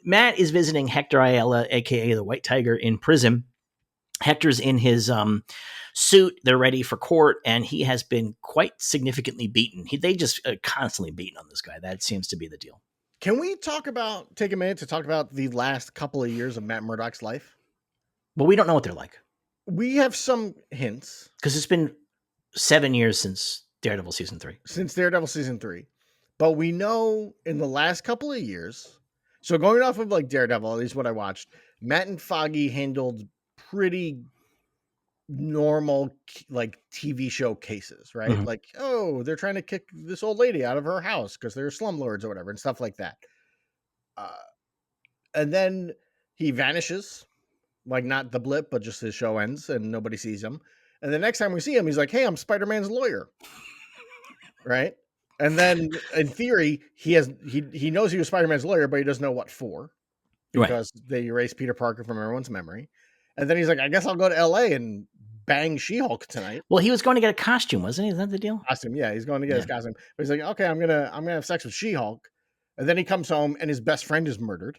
Matt is visiting Hector Ayala, a.k.a. the White Tiger, in prison. Hector's in his suit. They're ready for court, and he has been quite significantly beaten. They just constantly beaten on this guy. That seems to be the deal. Can we take a minute to talk about the last couple of years of Matt Murdock's life? Well, we don't know what they're like. We have some hints. Because it's been 7 years since Daredevil Season 3. Since Daredevil Season 3. But we know in the last couple of years, so going off of like Daredevil, at least what I watched, Matt and Foggy handled pretty normal like TV show cases, right? Mm-hmm. Like, oh, they're trying to kick this old lady out of her house because they're slumlords or whatever and stuff like that. And then he vanishes, like not the blip, but just his show ends and nobody sees him. And the next time we see him, he's like, hey, I'm Spider-Man's lawyer. Right? And then in theory, he knows he was Spider-Man's lawyer, but he doesn't know what for. Because they erased Peter Parker from everyone's memory. And then he's like, I guess I'll go to LA and bang She-Hulk tonight. Well, he was going to get a costume, wasn't he? Is that the deal? Costume, yeah. He's going to get his costume. But he's like, okay, I'm gonna have sex with She-Hulk. And then he comes home and his best friend is murdered.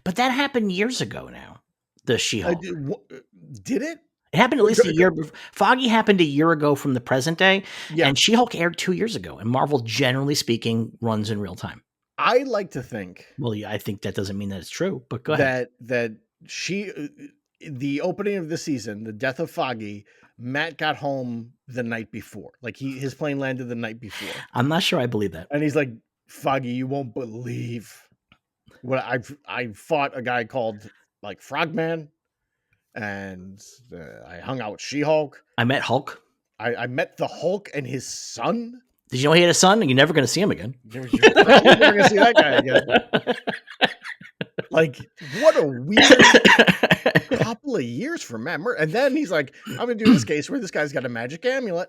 But that happened years ago now. The She-Hulk. Did it? It happened at least a year. Foggy happened a year ago from the present day. Yeah. And She-Hulk aired 2 years ago. And Marvel, generally speaking, runs in real time. I like to think. Well, yeah, I think that doesn't mean that it's true, but go ahead. That the opening of the season, the death of Foggy, Matt got home the night before. Like his plane landed the night before. I'm not sure I believe that. And he's like, Foggy, you won't believe what I fought a guy called like Frogman, and I hung out with She-Hulk. I met Hulk. I met the Hulk and his son. Did you know he had a son? You're never going to see him again. You're probably never going to see that guy again. Like, what a weird couple of years for Matt Murdock. And then he's like, I'm going to do this case where this guy's got a magic amulet.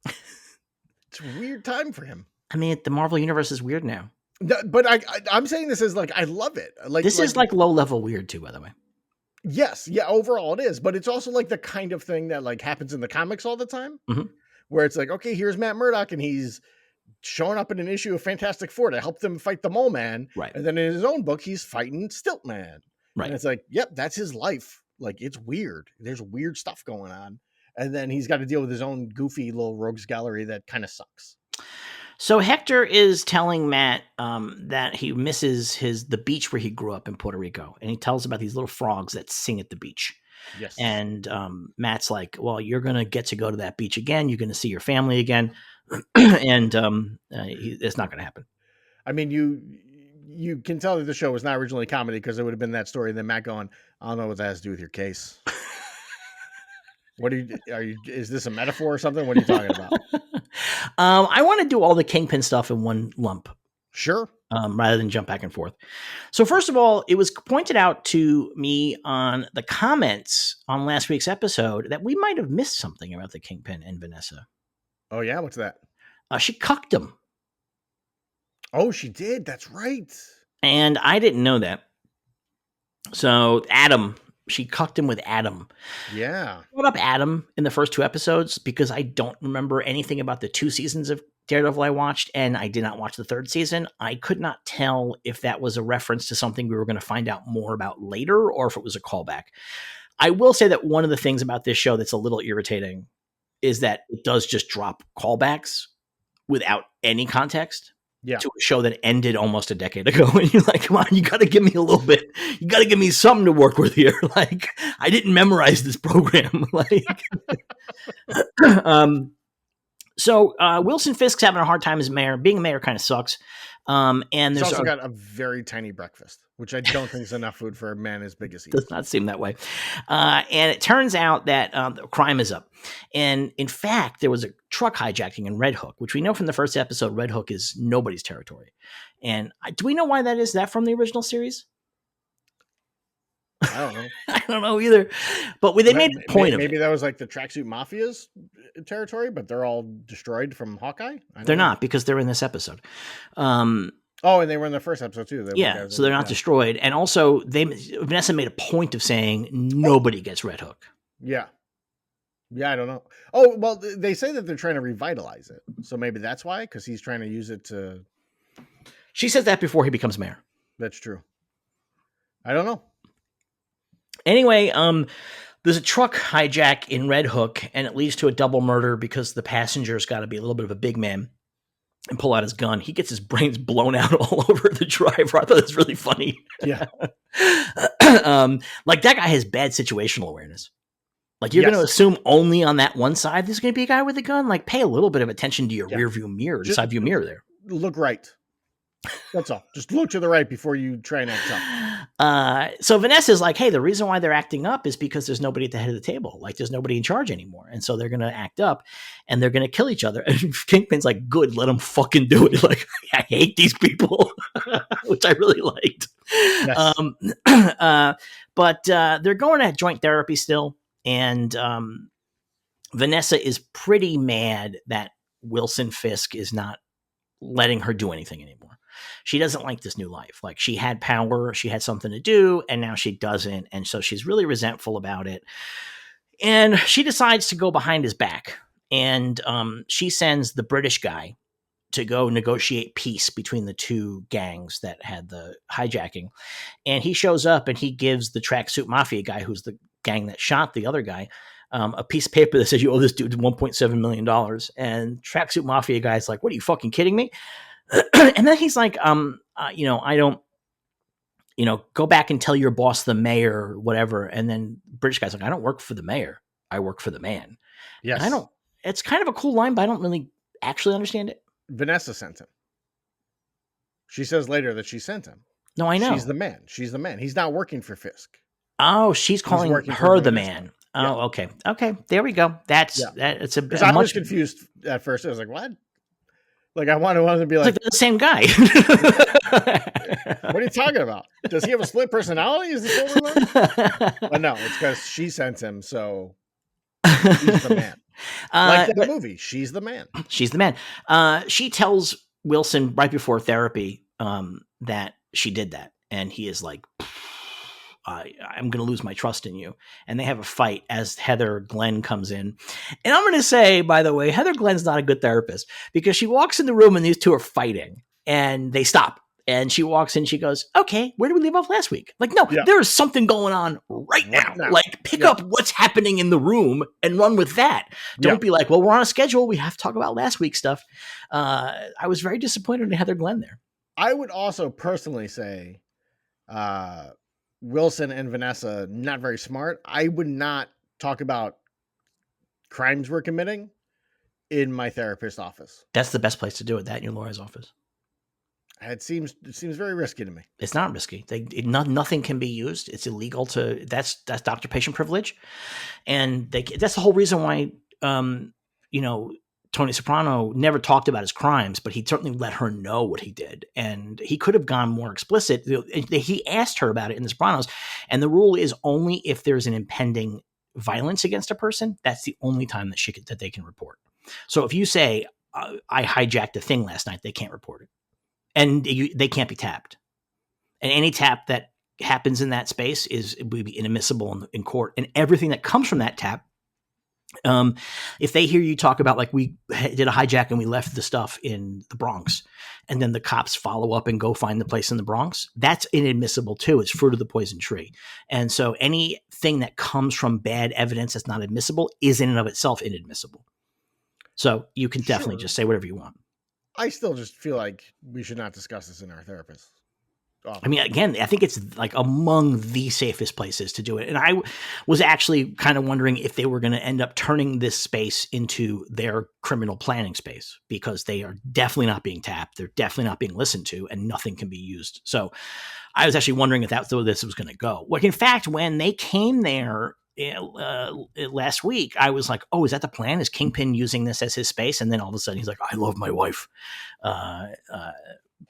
It's a weird time for him. I mean, the Marvel Universe is weird now. But I'm saying this is like, I love it. Like this is like low-level weird, too, by the way. Yes. Yeah, overall it is. But it's also like the kind of thing that like happens in the comics all the time. Mm-hmm. Where it's like, okay, here's Matt Murdock, and he's showing up in an issue of Fantastic Four to help them fight the Mole Man. Right. And then in his own book, he's fighting Stilt Man. Right. And it's like, yep, that's his life. Like, it's weird. There's weird stuff going on. And then he's got to deal with his own goofy little rogues gallery that kind of sucks. So Hector is telling Matt that he misses the beach where he grew up in Puerto Rico. And he tells about these little frogs that sing at the beach. Yes. And Matt's like, well, you're going to get to go to that beach again. You're going to see your family again. And it's not going to happen. I mean, you can tell that the show was not originally comedy because it would have been that story. And then Matt going, I don't know what that has to do with your case. Is this a metaphor or something? What are you talking about? I want to do all the Kingpin stuff in one lump. Sure. Rather than jump back and forth. So first of all, it was pointed out to me on the comments on last week's episode that we might have missed something about the Kingpin and Vanessa. Oh yeah? What's that? She cucked him. Oh, she did. That's right. And I didn't know that. So Adam She cucked him with Adam. Yeah. I brought up Adam in the first 2 episodes because I don't remember anything about the 2 seasons of Daredevil I watched, and I did not watch the 3rd season. I could not tell if that was a reference to something we were going to find out more about later or if it was a callback. I will say that one of the things about this show that's a little irritating is that it does just drop callbacks without any context Yeah. to a show that ended almost a decade ago. And you're like, come on, you got to give me a little bit. You got to give me something to work with here. Like, I didn't memorize this program. Like, so Wilson Fisk's having a hard time as mayor. Being a mayor kind of sucks. And He's there's also got a very tiny breakfast, which I don't think is enough food for a man as big as he is. does not seem that way. And it turns out that the crime is up. And in fact, there was a truck hijacking in Red Hook, which we know from the first episode, Red Hook is nobody's territory. And do we know why that is? Is that from the original series? I don't know. I don't know either. But they made a point of it. Maybe that was like the Tracksuit Mafia's territory, but they're all destroyed from Hawkeye? They're not, because they're in this episode. Oh, and they were in the first episode too. Yeah, so they're not destroyed. And also, Vanessa made a point of saying nobody gets Red Hook. Yeah. Yeah, I don't know. Oh, well, they say that they're trying to revitalize it. So maybe that's why, because he's trying to use it to... She says that before he becomes mayor. That's true. I don't know. Anyway, there's a truck hijack in Red Hook, and it leads to a double murder because the passenger's got to be a little bit of a big man and pull out his gun. He gets his brains blown out all over the driver. I thought it was really funny. Yeah. Like, that guy has bad situational awareness. Like, you're going to assume only on that one side there's going to be a guy with a gun? Like, pay a little bit of attention to your rear view mirror, side view mirror there. Look right. That's all. Just look to the right before you try and act up. So Vanessa's like, hey, the reason why they're acting up is because there's nobody at the head of the table. Like, there's nobody in charge anymore. And so they're going to act up and they're going to kill each other. And Kingpin's like, good, let them fucking do it. Like, I hate these people, which I really liked. Yes. But they're going to joint therapy still. And Vanessa is pretty mad that Wilson Fisk is not letting her do anything anymore. She doesn't like this new life. Like, she had power, she had something to do, and now she doesn't. And so she's really resentful about it. And she decides to go behind his back. And she sends the British guy to go negotiate peace between the two gangs that had the hijacking. And he shows up and he gives the Tracksuit Mafia guy, who's the gang that shot the other guy, a piece of paper that says, you owe this dude $1.7 million. And Tracksuit Mafia guy's like, what, are you fucking kidding me? And then he's like, I don't, go back and tell your boss, the mayor, or whatever. And then British guy's like, I don't work for the mayor. I work for the man. Yes. And it's kind of a cool line, but I don't really actually understand it. Vanessa sent him. She says later that she sent him. No, I know. She's the man. She's the man. He's not working for Fisk. Oh, she's calling her the man. Oh, yeah. Okay. Okay. There we go. It's a I much... was confused at first. I was like, what? Like, I wanted to be like the same guy. What are you talking about? Does he have a split personality? Is this what we're learning? But no, it's because she sent him, so he's the man. Like the movie, she's the man. She's the man. She tells Wilson right before therapy that she did that. And he is like, I'm going to lose my trust in you. And they have a fight as Heather Glenn comes in. And I'm going to say, by the way, Heather Glenn's not a good therapist because she walks in the room and these two are fighting and they stop. And she walks in, she goes, okay, where did we leave off last week? Like, no, there is something going on right now. Like, pick up what's happening in the room and run with that. Don't be like, well, we're on a schedule. We have to talk about last week's stuff. I was very disappointed in Heather Glenn there. I would also personally say Wilson and Vanessa, not very smart. I would not talk about crimes we're committing in my therapist's office. That's the best place to do it, that in your lawyer's office. It seems very risky to me. It's not risky. Nothing can be used. It's illegal to. That's doctor-patient privilege, and that's the whole reason why Tony Soprano never talked about his crimes, but he certainly let her know what he did, and he could have gone more explicit. He asked her about it in The Sopranos, and the rule is only if there's an impending violence against a person. That's the only time that they can report. So if you say I hijacked a thing last night, they can't report it. And they can't be tapped. And any tap that happens in that space would be inadmissible in court, and everything that comes from that tap. If they hear you talk about like we did a hijack and we left the stuff in the Bronx, and then the cops follow up and go find the place in the Bronx, that's inadmissible too. It's fruit of the poison tree. And so anything that comes from bad evidence that's not admissible is in and of itself inadmissible. So you can definitely just say whatever you want. I still just feel like we should not discuss this in our therapist. I mean, again, I think it's like among the safest places to do it. And I was actually kind of wondering if they were going to end up turning this space into their criminal planning space, because they are definitely not being tapped. They're definitely not being listened to, and nothing can be used. So I was actually wondering if that's where this was going to go. Like, in fact, when they came there last week, I was like, oh, is that the plan? Is Kingpin using this as his space? And then all of a sudden he's like, I love my wife.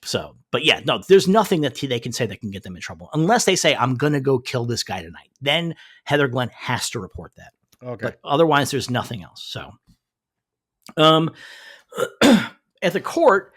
So, but yeah, no, there's nothing that they can say that can get them in trouble, unless they say, I'm going to go kill this guy tonight. Then Heather Glenn has to report that. Okay. But otherwise, there's nothing else. So, at the court,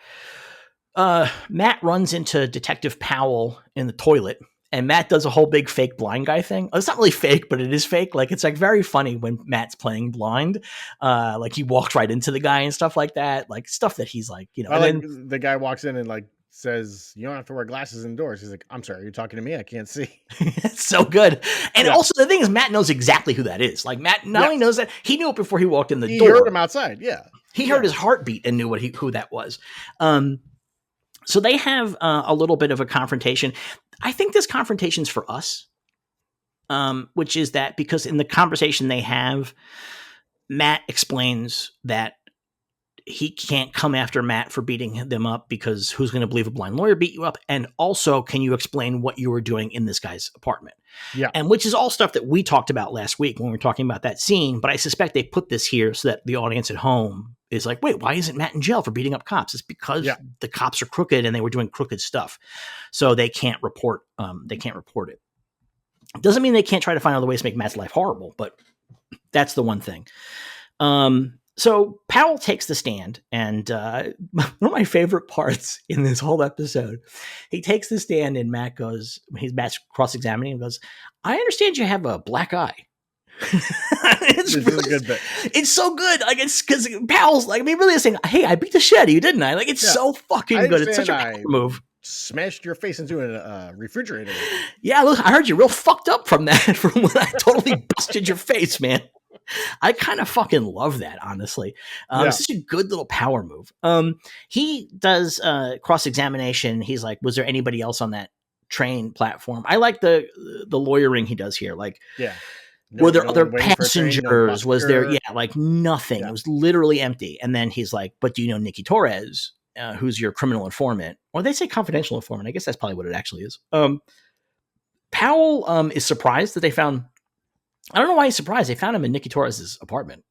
Matt runs into Detective Powell in the toilet, and Matt does a whole big fake blind guy thing. It's not really fake, but it is fake. Like, it's like very funny when Matt's playing blind. Like, he walks right into the guy and stuff like that. Like, stuff that he's like, you know. Like the guy walks in and like says, you don't have to wear glasses indoors. He's like, I'm sorry, you're talking to me? I can't see. It's so good. And also the thing is, Matt knows exactly who that is. Like, Matt not only knows that, he knew it before he walked in the door. He heard him outside. Yeah. He heard his heartbeat and knew who that was. So they have a little bit of a confrontation. I think this confrontation's for us, which is that because in the conversation they have, Matt explains that he can't come after Matt for beating them up because who's going to believe a blind lawyer beat you up? And also, can you explain what you were doing in this guy's apartment? Yeah. And which is all stuff that we talked about last week when we were talking about that scene. But I suspect they put this here so that the audience at home is like, wait, why isn't Matt in jail for beating up cops? It's because the cops are crooked and they were doing crooked stuff. So they can't report. It. Doesn't mean they can't try to find other ways to make Matt's life horrible, but that's the one thing. So Powell takes the stand, and one of my favorite parts in this whole episode, he takes the stand and Matt's cross-examining and goes, I understand you have a black eye. It's really good bit. It's so good. Like, it's because Powell's like, I mean, really saying, hey, I beat the shit out of you, didn't I? Like, it's so fucking good. It's such a power move. Smashed your face into a refrigerator. Yeah, look, I heard you real fucked up from that, from when I totally busted your face, man. I kind of fucking love that, honestly. It's such a good little power move. He does cross-examination. He's like, was there anybody else on that train platform? I like the lawyering he does here. Like, were there other passengers? Was there, like nothing. It was literally empty. And then he's like, but do you know Nikki Torres, who's your criminal informant? Or they say confidential informant. I guess that's probably what it actually is. Powell is surprised that they found, I don't know why he's surprised. They found him in Nikki Torres' apartment,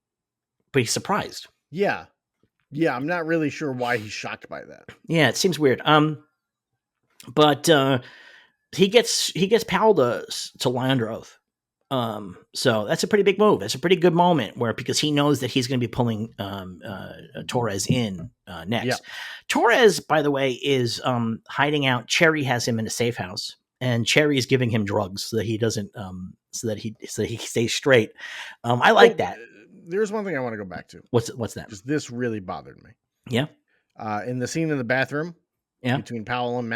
but he's surprised. Yeah. Yeah. I'm not really sure why he's shocked by that. Yeah. It seems weird. But he gets Powell to lie under oath. So that's a pretty big move. That's a pretty good moment because he knows that he's going to be pulling Torres in next. Yeah. Torres, by the way, is hiding out. Cherry has him in a safe house, and Cherry is giving him drugs so that he doesn't, so that he stays straight. I like that. There's one thing I want to go back to. What's that? Because this really bothered me. Yeah. In the scene in the bathroom, yeah, between Powell and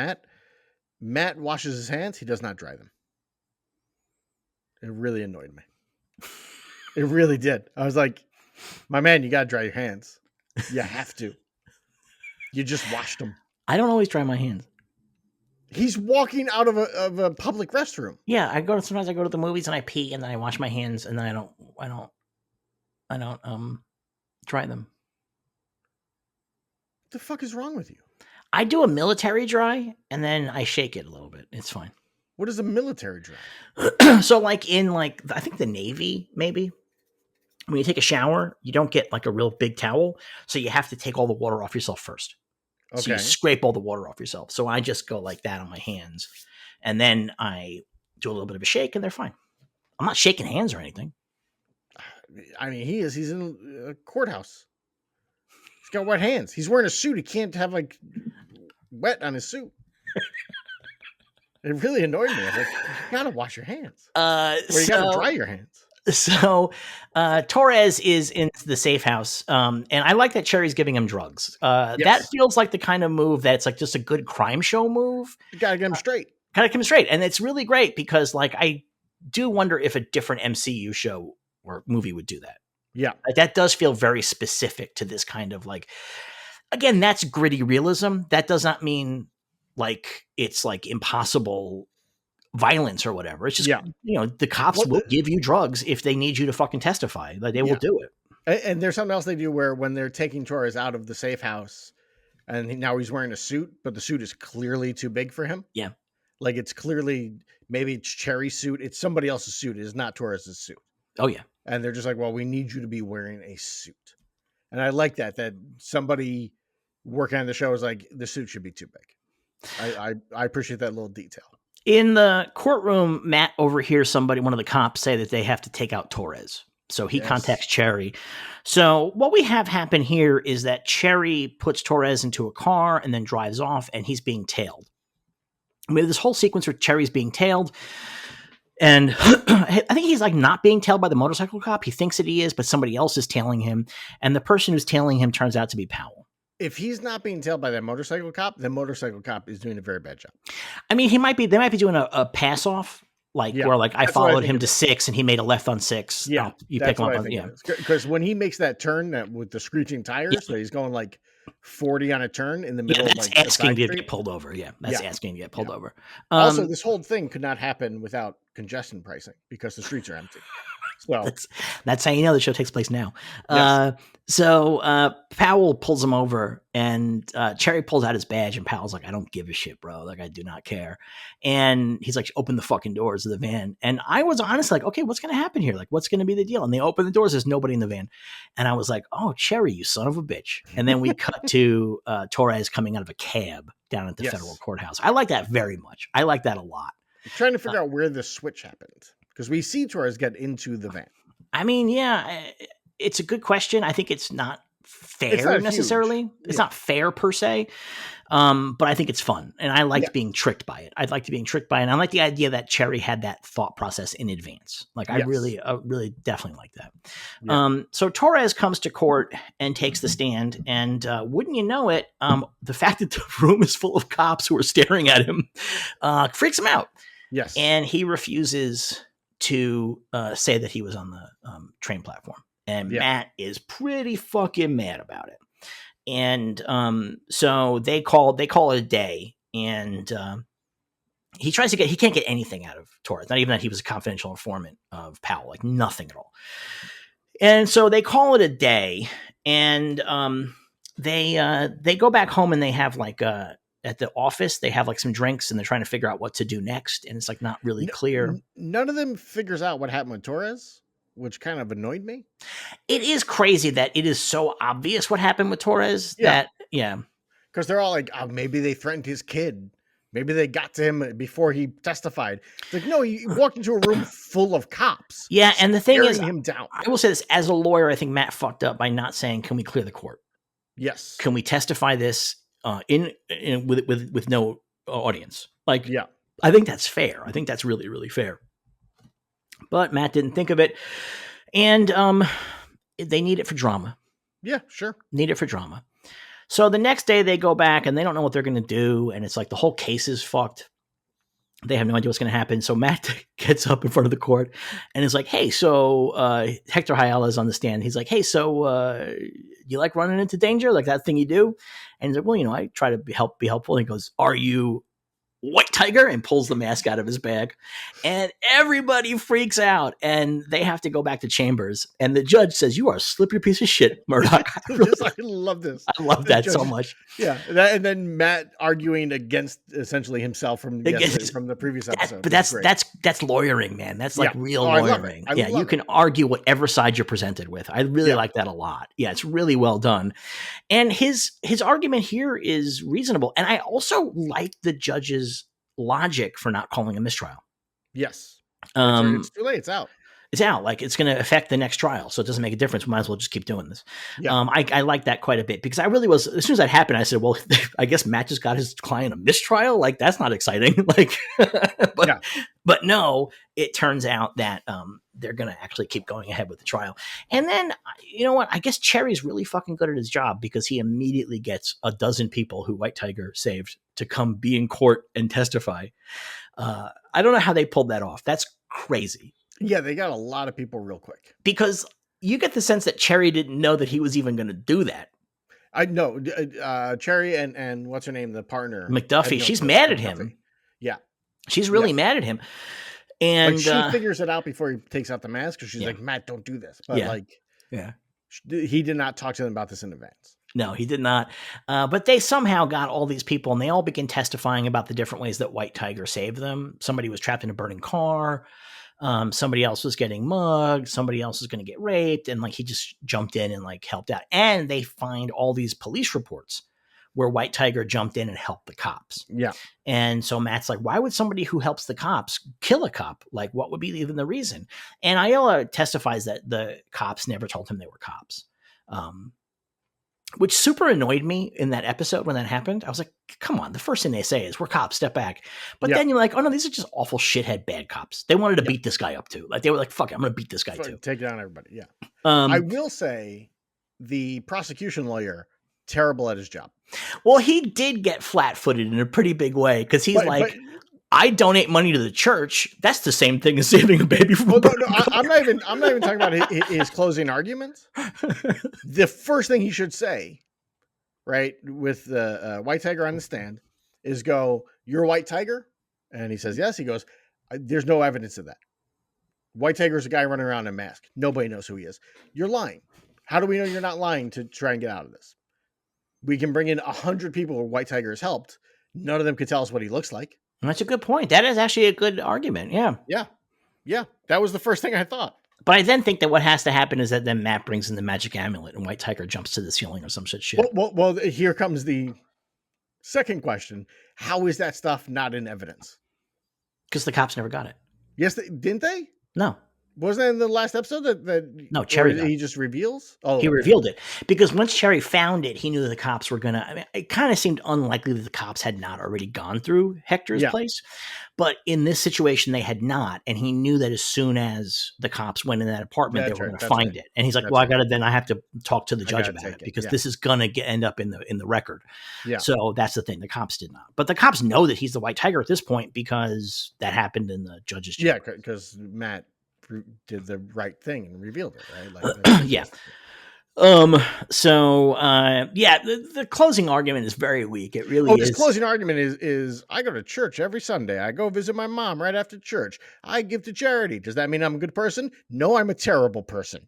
Matt washes his hands. He does not dry them. It really annoyed me. It really did. I was like, my man, you got to dry your hands. You have to. You just washed them. I don't always dry my hands. He's walking out of a public restroom. Yeah, sometimes I go to the movies and I pee and then I wash my hands and then I don't dry them. What the fuck is wrong with you? I do a military dry and then I shake it a little bit. It's fine. What is a military dry? So like in I think the Navy, maybe when you take a shower, you don't get like a real big towel. So you have to take all the water off yourself first. Okay. So you scrape all the water off yourself. So I just go like that on my hands. And then I do a little bit of a shake and they're fine. I'm not shaking hands or anything. I mean, he's in a courthouse. He's got wet hands. He's wearing a suit. He can't have like wet on his suit. It really annoyed me. I was like, you gotta wash your hands, Uh, or you gotta so dry your hands. so Torres is in the safe house, and I like that Cherry's giving him drugs. That Yes, feels like the kind of move that's like just a good crime show move. you gotta get them straight. Kind of come straight, and it's really great because like I do wonder if a different MCU show or movie would do that. Yeah, Like, that does feel very specific to this kind of like, again, that's gritty realism. That does not mean like it's like impossible violence or whatever. It's just, yeah. the cops Well, will give you drugs if they need you to fucking testify. Like, they will yeah, do it. and there's something else they do where when they're taking Torres out of the safe house, and now he's wearing a suit, but the suit is clearly too big for him. Yeah. Like it's clearly maybe it's Cherry's suit. It's somebody else's suit. It is not Torres's suit. Oh yeah. And they're just like, well, we need you to be wearing a suit. And I like that somebody working on the show is like, the suit should be too big. I appreciate that little detail. In the courtroom, Matt overhears one of the cops say that they have to take out Torres. So he contacts Cherry. So what we have happen here is that Cherry puts Torres into a car and then drives off, and he's being tailed. I mean, this whole sequence where Cherry's being tailed, and I think he's like not being tailed by the motorcycle cop. He thinks that he is, but somebody else is tailing him, and the person who's tailing him turns out to be Powell. If he's not being tailed by that motorcycle cop, the motorcycle cop is doing a very bad job. I mean, they might be doing a pass off, like where like I followed him to 6 and he made a left on 6. Yeah, you pick him up on because when he makes that turn with the screeching tires, so he's going like 40 on a turn in the middle. That's of like asking to get pulled over. Yeah, that's asking to get pulled over. Also, this whole thing could not happen without congestion pricing because the streets are empty. So that's how you know the show takes place now. Yes. So Powell pulls him over, and Cherry pulls out his badge, and Powell's like, "I don't give a shit, bro. Like, I do not care." And he's like, "Open the fucking doors of the van." And I was honestly like, "Okay, what's going to happen here? Like, what's going to be the deal?" And they open the doors. There's nobody in the van, and I was like, "Oh, Cherry, you son of a bitch!" And then we cut to Torres coming out of a cab down at the federal courthouse. I like that very much. I like that a lot. I'm trying to figure out where the switch happened. Because we see Torres get into the van. I mean, yeah, it's a good question. I think it's not fair necessarily. It's not fair per se, but I think it's fun. And I liked being tricked by it. I'd like to being tricked by it. And I like the idea that Cherry had that thought process in advance. Like, I really definitely like that. Yeah. So Torres comes to court and takes the stand. And wouldn't you know it, the fact that the room is full of cops who are staring at him freaks him out. Yes. And he refuses to say that he was on the train platform, and Matt is pretty fucking mad about it. And so they call it a day, and he can't get anything out of Torres, not even that he was a confidential informant of Powell, like nothing at all. And so they call it a day, and they go back home, and they have like at the office, they have like some drinks, and they're trying to figure out what to do next. And it's like not really clear. None of them figures out what happened with Torres, which kind of annoyed me. It is crazy that it is so obvious what happened with Torres because they're all like, oh, maybe they threatened his kid. Maybe they got to him before he testified. It's like, no, he walked into a room full of cops. Yeah. And the thing is, him down. I will say this as a lawyer, I think Matt fucked up by not saying, can we clear the court? Yes. Can we testify this with no audience? Like, I think that's fair. I think that's really, really fair. But Matt didn't think of it, and they need it for drama. Yeah, sure. Need it for drama. So the next day they go back and they don't know what they're going to do, and it's like the whole case is fucked. They have no idea what's going to happen. So Matt gets up in front of the court and is like, "Hey, so Hector Hayala is on the stand. He's like, hey, so you like running into danger, like that thing you do?" And he's like, "Well, I try to be helpful." And he goes, "Are you White Tiger?" and pulls the mask out of his bag, and everybody freaks out, and they have to go back to chambers, and the judge says, "You are a slippery piece of shit, Murdock." I love this. I love that so much. Yeah, and then Matt arguing against essentially himself from the previous episode. But that's lawyering, man. That's like real lawyering. You can argue whatever side you're presented with. I really like that a lot. Yeah, it's really well done, and his argument here is reasonable, and I also like the judge's logic for not calling a mistrial. Yes. It's too late. It's out. It's out. Like, it's going to affect the next trial, so it doesn't make a difference. We might as well just keep doing this. Yeah. I like that quite a bit, because I really was, as soon as that happened, I said, well, I guess Matt just got his client a mistrial. Like, that's not exciting. Like, but no, it turns out that they're going to actually keep going ahead with the trial. And then, you know what? I guess Cherry's really fucking good at his job, because he immediately gets a dozen people who White Tiger saved to come be in court and testify. I don't know how they pulled that off. That's crazy. Yeah, they got a lot of people real quick. Because you get the sense that Cherry didn't know that he was even going to do that. I know. Cherry and what's her name? The partner. McDuffie. She's mad at him. Yeah. She's really mad at him. And but she figures it out before he takes out the mask, because she's like, Matt, don't do this. But he did not talk to them about this in advance. No, he did not. But they somehow got all these people, and they all begin testifying about the different ways that White Tiger saved them. Somebody was trapped in a burning car. Somebody else was getting mugged. Somebody else was going to get raped. And like, he just jumped in and like helped out. And they find all these police reports where White Tiger jumped in and helped the cops. Yeah. And so Matt's like, why would somebody who helps the cops kill a cop? Like, what would be even the reason? And Ayala testifies that the cops never told him they were cops. Which super annoyed me in that episode when that happened. I was like, come on, the first thing they say is, we're cops, step back. But then you're like, oh no, these are just awful shithead bad cops. They wanted to beat this guy up too. Like, they were like, fuck it, I'm going to beat this guy too. Take down everybody, yeah. I will say, the prosecution lawyer, terrible at his job. Well, he did get flat-footed in a pretty big way, because he's I donate money to the church. That's the same thing as saving a baby from a burning car. I'm not even talking about his closing arguments. The first thing he should say, right, with the White Tiger on the stand, is go, "You're a White Tiger?" And he says, "Yes." He goes, "There's no evidence of that. White Tiger is a guy running around in a mask. Nobody knows who he is. You're lying. How do we know you're not lying to try and get out of this? We can bring in 100 people who White Tiger has helped. None of them could tell us what he looks like." That's a good point. That is actually a good argument. Yeah. Yeah. That was the first thing I thought. But I then think that what has to happen is that then Matt brings in the magic amulet and White Tiger jumps to the ceiling or some shit. Well, here comes the second question. How is that stuff not in evidence? Because the cops never got it. Yes, didn't they? No. Wasn't that in the last episode that no, Cherry he just reveals? Oh, he revealed it, because once Cherry found it, he knew that the cops were gonna. I mean, it kind of seemed unlikely that the cops had not already gone through Hector's place, but in this situation, they had not, and he knew that as soon as the cops went in that apartment, they were going to find it. And he's like, "Well, I have to talk to the judge about it, because this is going to end up in the record." Yeah. So that's the thing. The cops did not, but the cops know that he's the White Tiger at this point, because that happened in the judge's chamber. Yeah, because Matt did the right thing and revealed it, right? Yeah. The closing argument is very weak. It really is. His closing argument is I go to church every Sunday. I go visit my mom right after church. I give to charity. Does that mean I'm a good person? No, I'm a terrible person.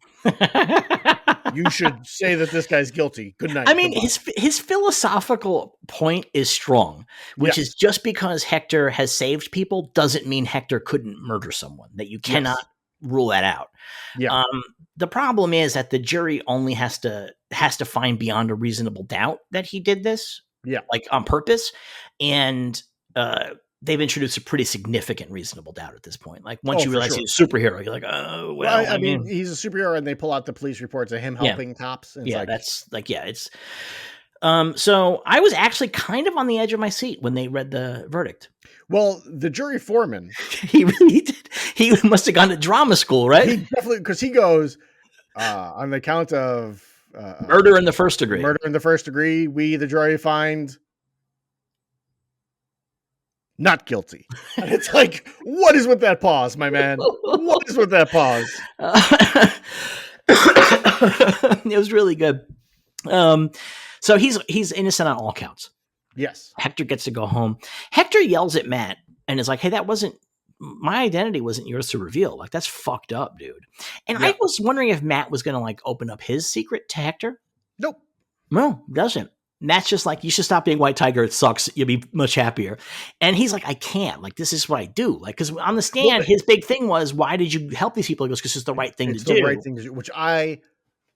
You should say that this guy's guilty. Good night. I mean, his philosophical point is strong, which is just because Hector has saved people doesn't mean Hector couldn't murder someone, that you cannot rule that out. Yeah. The problem is that the jury only has to find beyond a reasonable doubt that he did this, like on purpose, and they've introduced a pretty significant reasonable doubt at this point. Like, once you realize he's a superhero, you're like, oh well. I mean, he's a superhero, and they pull out the police reports of him helping cops. And it's so I was actually kind of on the edge of my seat when they read the verdict. Well, the jury foreman, he really did. He must have gone to drama school, right? He definitely, because he goes on the count of murder in the first degree. Murder in the first degree. We, the jury, find not guilty. And it's like, what is with that pause, my man? What is with that pause? It was really good. So he's innocent on all counts. Yes. Hector gets to go home. Hector yells at Matt and is like, "Hey, my identity wasn't yours to reveal. Like, that's fucked up, dude." And I was wondering if Matt was going to like open up his secret to Hector. Nope. No, doesn't. Matt's just like, "You should stop being White Tiger. It sucks. You'll be much happier." And he's like, "I can't. Like, this is what I do." Like, because on the stand, his big thing was, "Why did you help these people?" He goes, "Because it's the right thing to do." The right thing to do, which I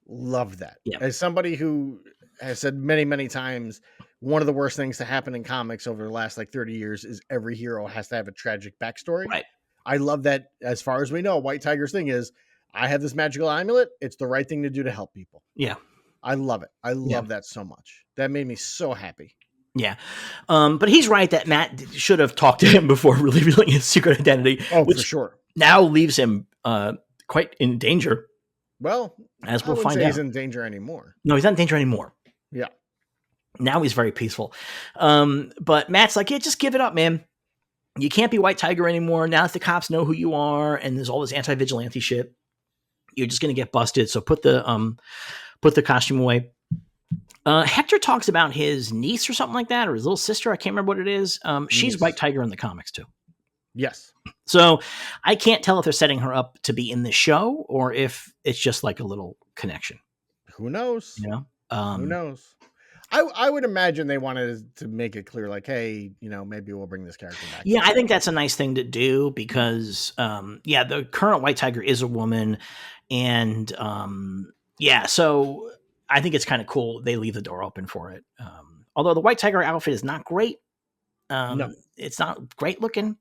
love that. Yeah. As somebody who has said many, many times, one of the worst things to happen in comics over the last like 30 years is every hero has to have a tragic backstory. Right. I love that. As far as we know, White Tiger's thing is, I have this magical amulet. It's the right thing to do to help people. Yeah. I love it. I Yeah. love that so much. That made me so happy. Yeah. But he's right that Matt should have talked to him before revealing his secret identity. Oh, which for sure. now leaves him quite in danger. Well, as I we'll wouldn't find say out. he's in danger anymore. No, he's not in danger anymore. Yeah. Now he's very peaceful. But Matt's like, yeah, just give it up, man. You can't be White Tiger anymore. Now that the cops know who you are and there's all this anti-vigilante shit, you're just going to get busted. So put the costume away. Hector talks about his niece or something like that, or his little sister. I can't remember what it is. She's White Tiger in the comics too. Yes. So I can't tell if they're setting her up to be in the show or if it's just like a little connection. Who knows? You know? Who knows? I would imagine they wanted to make it clear, like, hey, maybe we'll bring this character back. Yeah, I think that's a nice thing to do because, the current White Tiger is a woman. And, so I think it's kind of cool. They leave the door open for it. Although the White Tiger outfit is not great. No. It's not great looking.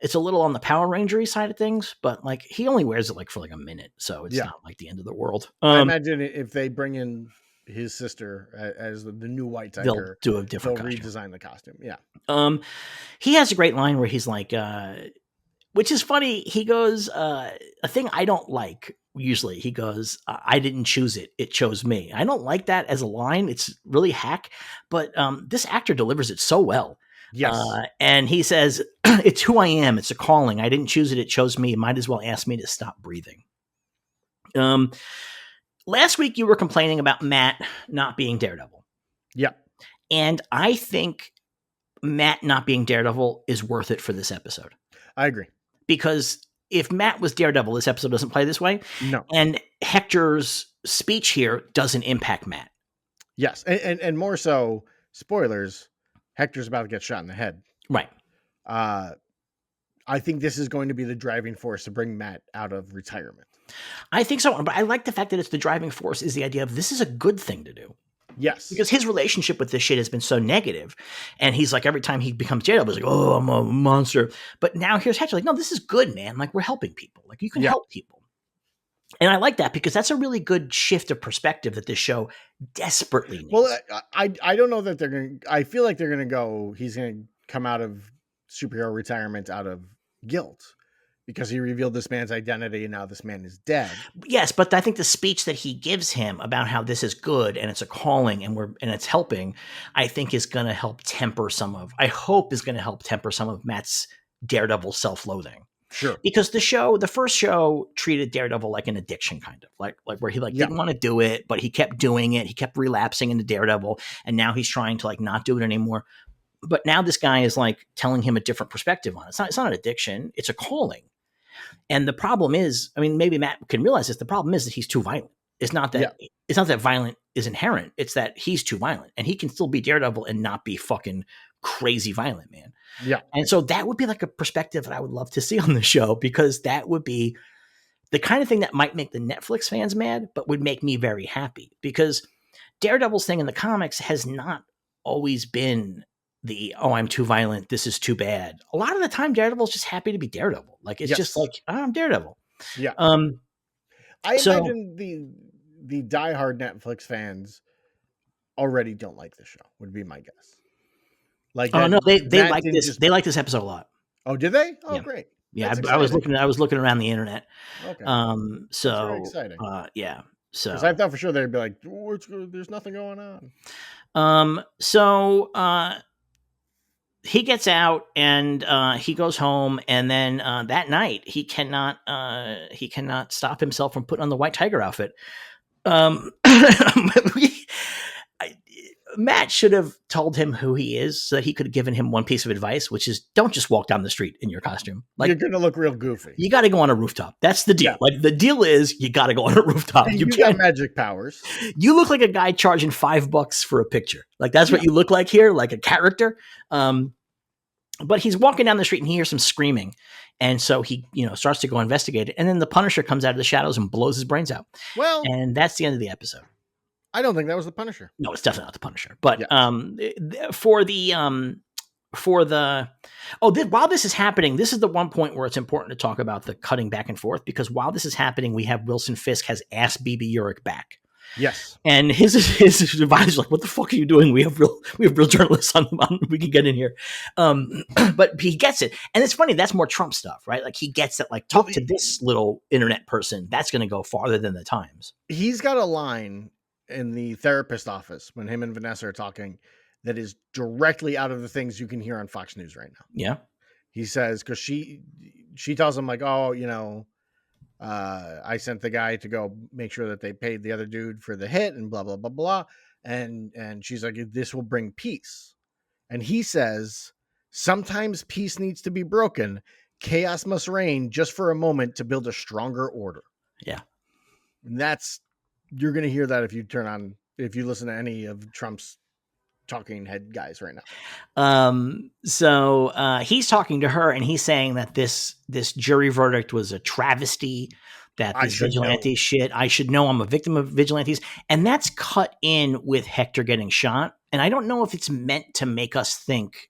It's a little on the Power Ranger side of things, but like he only wears it like for like a minute. So it's not like the end of the world. I imagine if they bring in his sister as the new White Tiger, they'll do a different they'll costume. redesign the costume. Yeah. He has a great line where he's like, which is funny. He goes, a thing I don't like usually. He goes, I didn't choose it. It chose me. I don't like that as a line. It's really hack, but this actor delivers it so well. Yes. And he says, it's who I am. It's a calling. I didn't choose it. It chose me. Might as well ask me to stop breathing. Last week you were complaining about Matt not being Daredevil. Yeah. And I think Matt not being Daredevil is worth it for this episode. I agree. Because if Matt was Daredevil, this episode doesn't play this way. No. And Hector's speech here doesn't impact Matt. Yes. And more so, spoilers, Hector's about to get shot in the head. Right. I think this is going to be the driving force to bring Matt out of retirement. I think so. But I like the fact that it's the driving force is the idea of this is a good thing to do. Yes. Because his relationship with this shit has been so negative. And he's like, every time he becomes Daredevil, he's like, oh, I'm a monster. But now here's Hector like, no, this is good, man. Like, we're helping people. Like, you can help people. And I like that because that's a really good shift of perspective that this show desperately needs. Well, I don't know that they're going to, I feel like they're going to go, he's going to come out of superhero retirement out of guilt because he revealed this man's identity and now this man is dead. Yes, but I think the speech that he gives him about how this is good and it's a calling and it's helping, I think is going to help temper some of Matt's Daredevil self-loathing. Sure. Because the first show treated Daredevil like an addiction, kind of like where he didn't want to do it, but he kept doing it. He kept relapsing into Daredevil, and now he's trying to not do it anymore. But now this guy is like telling him a different perspective on it. It's not an addiction. It's a calling. And the problem is, I mean, maybe Matt can realize this. The problem is that he's too violent. It's not that violent is inherent. It's that he's too violent, and he can still be Daredevil and not be fucking crazy violent, man. Yeah. And so that would be like a perspective that I would love to see on the show, because that would be the kind of thing that might make the Netflix fans mad, but would make me very happy, because Daredevil's thing in the comics has not always been I'm too violent, this is too bad. A lot of the time Daredevil's just happy to be Daredevil. Like, it's just like, I'm Daredevil. Yeah. I imagine the diehard Netflix fans already don't like the show, would be my guess. Like, no, they like this. They like this episode a lot. Oh, did they? Oh, yeah. Great. Yeah, I was looking around the internet. Okay. So that's very exciting. Yeah. So because I thought for sure they'd be like, there's nothing going on. So he gets out and he goes home, and then that night he cannot stop himself from putting on the White Tiger outfit. Matt should have told him who he is so that he could have given him one piece of advice, which is don't just walk down the street in your costume. Like, you're going to look real goofy. You got to go on a rooftop. That's the deal. Yeah. Like, the deal is you got to go on a rooftop. You got magic powers. You look like a guy charging $5 for a picture. Like, that's what you look like here, like a character. But he's walking down the street and he hears some screaming. And so he, starts to go investigate it. And then the Punisher comes out of the shadows and blows his brains out. Well, and that's the end of the episode. I don't think that was the Punisher. No, it's definitely not the Punisher. But for the for the while this is happening, this is the one point where it's important to talk about the cutting back and forth, because while this is happening, we have Wilson Fisk has asked BB Urich back. Yes. And his advisor's like, "What the fuck are you doing? We have real journalists on. We can get in here." But he gets it, and it's funny. That's more Trump stuff, right? Like he gets it. Like talk to this little internet person. That's going to go farther than the Times. He's got a line in the therapist office when him and Vanessa are talking that is directly out of the things you can hear on Fox News right now. Yeah, he says, because she tells him like, oh, I sent the guy to go make sure that they paid the other dude for the hit and blah, blah, blah, blah. And she's like, this will bring peace. And he says, sometimes peace needs to be broken. Chaos must reign just for a moment to build a stronger order. Yeah. And you're going to hear that if you listen to any of Trump's talking head guys right now. So he's talking to her and he's saying that this jury verdict was a travesty, that this vigilante shit, I should know I'm a victim of vigilantes. And that's cut in with Hector getting shot. And I don't know if it's meant to make us think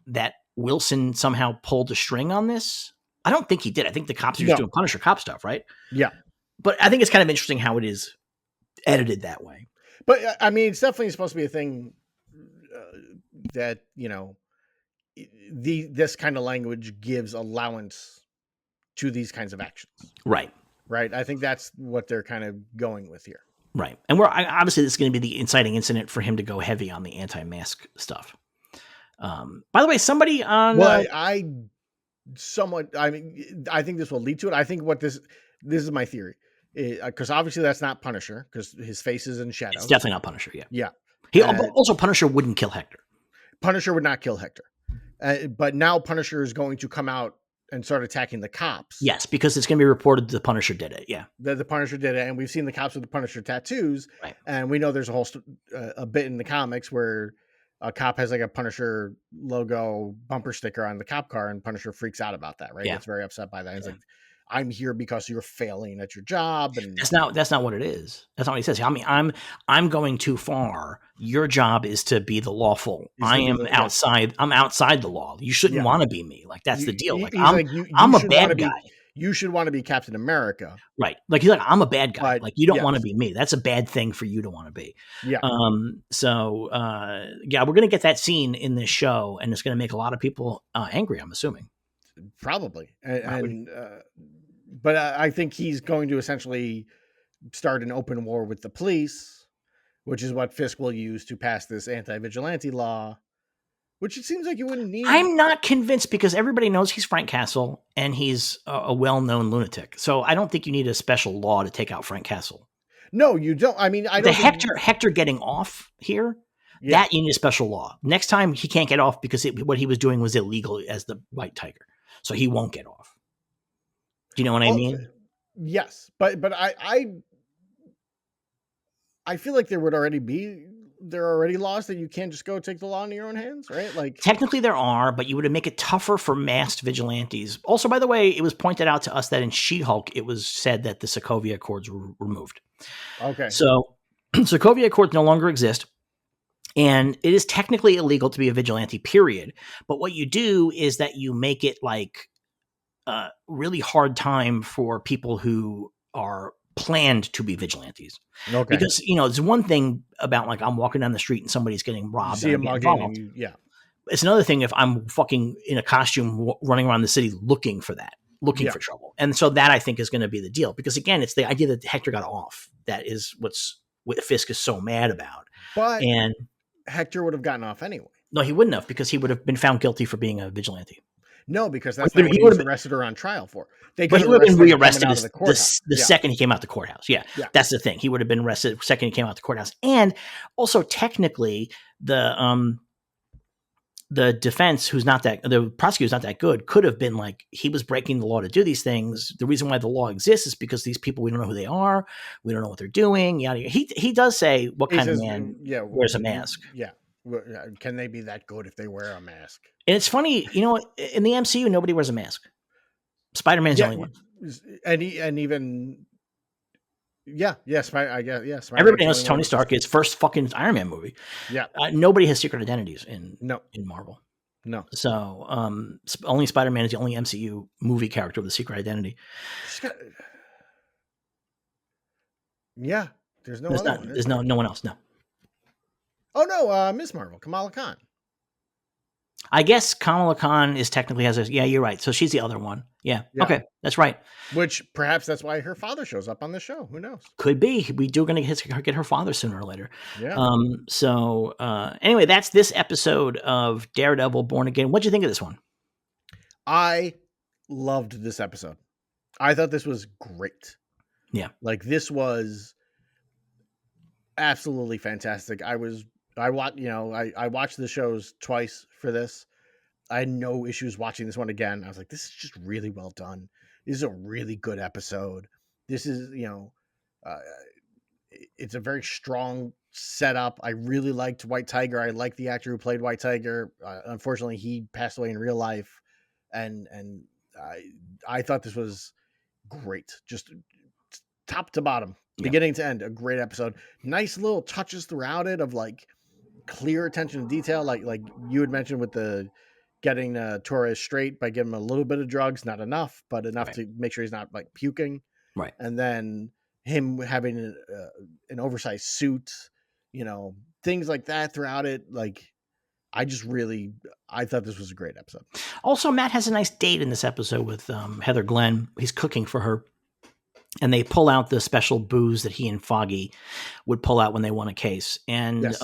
that Wilson somehow pulled a string on this. I don't think he did. I think the cops are just doing Punisher cop stuff, right? Yeah. But I think it's kind of interesting how it is edited that way. But I mean, it's definitely supposed to be a thing that, this kind of language gives allowance to these kinds of actions. Right. Right. I think that's what they're kind of going with here. Right. And obviously this is going to be the inciting incident for him to go heavy on the anti-mask stuff. By the way, somebody on... Well, I think this will lead to it. I think what this is my theory. Because obviously that's not Punisher, because his face is in shadows. It's definitely not Punisher, yeah. Yeah. Also, Punisher wouldn't kill Hector. Punisher would not kill Hector. But now Punisher is going to come out and start attacking the cops. Yes, because it's going to be reported the Punisher did it, yeah. The Punisher did it, and we've seen the cops with the Punisher tattoos, right. And we know there's a whole a bit in the comics where a cop has like a Punisher logo bumper sticker on the cop car, and Punisher freaks out about that, right? Yeah. Gets very upset by that. He's like, I'm here because you're failing at your job. And that's not what it is. That's not what he says. I mean, I'm going too far. Your job is to be the lawful. I am outside. I'm outside the law. You shouldn't want to be me. Like that's the deal. Like I'm a bad guy. You should want to be Captain America. Right. Like he's like, I'm a bad guy. But, like you don't want to be me. That's a bad thing for you to want to be. Yeah. So we're going to get that scene in this show, and it's going to make a lot of people angry, I'm assuming. Probably. But I think he's going to essentially start an open war with the police, which is what Fisk will use to pass this anti-vigilante law, which it seems like you wouldn't need. I'm not convinced, because everybody knows he's Frank Castle and he's a well-known lunatic. So I don't think you need a special law to take out Frank Castle. No, you don't. I mean, I don't. Hector getting off here, that you need a special law. Next time he can't get off because what he was doing was illegal as the White Tiger. So he won't get off. Do you know what I mean? Yes, but I feel like there are already laws that you can't just go take the law into your own hands, right? Like technically there are, but you would make it tougher for masked vigilantes. Also, by the way, it was pointed out to us that in She-Hulk, it was said that the Sokovia Accords were removed. Okay. So Sokovia Accords no longer exist. And it is technically illegal to be a vigilante, period. But what you do is that you make it like a really hard time for people who are planned to be vigilantes. Okay. Because, it's one thing about like I'm walking down the street and somebody's getting robbed. See him involved. Yeah. It's another thing if I'm fucking in a costume running around the city looking for for trouble. And so that I think is going to be the deal. Because again, it's the idea that Hector got off. That is what Fisk is so mad about. But Hector would have gotten off anyway. No, he wouldn't have, because he would have been found guilty for being a vigilante. No, because that's not what he was arrested or on trial for. But he would have been rearrested the second he came out the courthouse. Yeah, that's the thing. He would have been arrested the second he came out the courthouse. And also, technically, the defense, the prosecutor's not that good, could have been like, he was breaking the law to do these things. The reason why the law exists is because these people, we don't know who they are. We don't know what they're doing. Yada, yada. He does say, what kind of man wears a mask? Yeah. Can they be that good if they wear a mask? And it's funny, in the MCU, nobody wears a mask. Spider-Man's the only one. Everybody knows Tony Stark is first fucking Iron Man movie. Yeah. Nobody has secret identities in Marvel. No. So only Spider-Man is the only MCU movie character with a secret identity. Got, yeah. There's no There's other not. one, is There's there? no one else. No. Oh no, Miss Marvel, Kamala Khan. I guess Kamala Khan is technically has a. Yeah, you're right. So she's the other one. Yeah. Yeah. Okay, that's right. Which perhaps that's why her father shows up on the show. Who knows? Could be. We do going to get her father sooner or later. Yeah. Anyway, that's this episode of Daredevil Born Again. What'd you think of this one? I loved this episode. I thought this was great. Yeah. Like this was absolutely fantastic. I watched the shows twice for this. I had no issues watching this one again. I was like, this is just really well done. This is a really good episode. This is, uh, it's a very strong setup. I really liked White Tiger. I liked the actor who played White Tiger. Unfortunately, he passed away in real life, and I thought this was great. Just top to bottom, beginning to end, a great episode. Nice little touches throughout it of like clear attention to detail, like you had mentioned with the getting Torres straight by giving him a little bit of drugs, not enough, but enough to make sure he's not like puking. Right. And then him having an oversized suit, things like that throughout it. Like I thought this was a great episode. Also, Matt has a nice date in this episode with Heather Glenn. He's cooking for her. And they pull out the special booze that he and Foggy would pull out when they won a case. And Yes.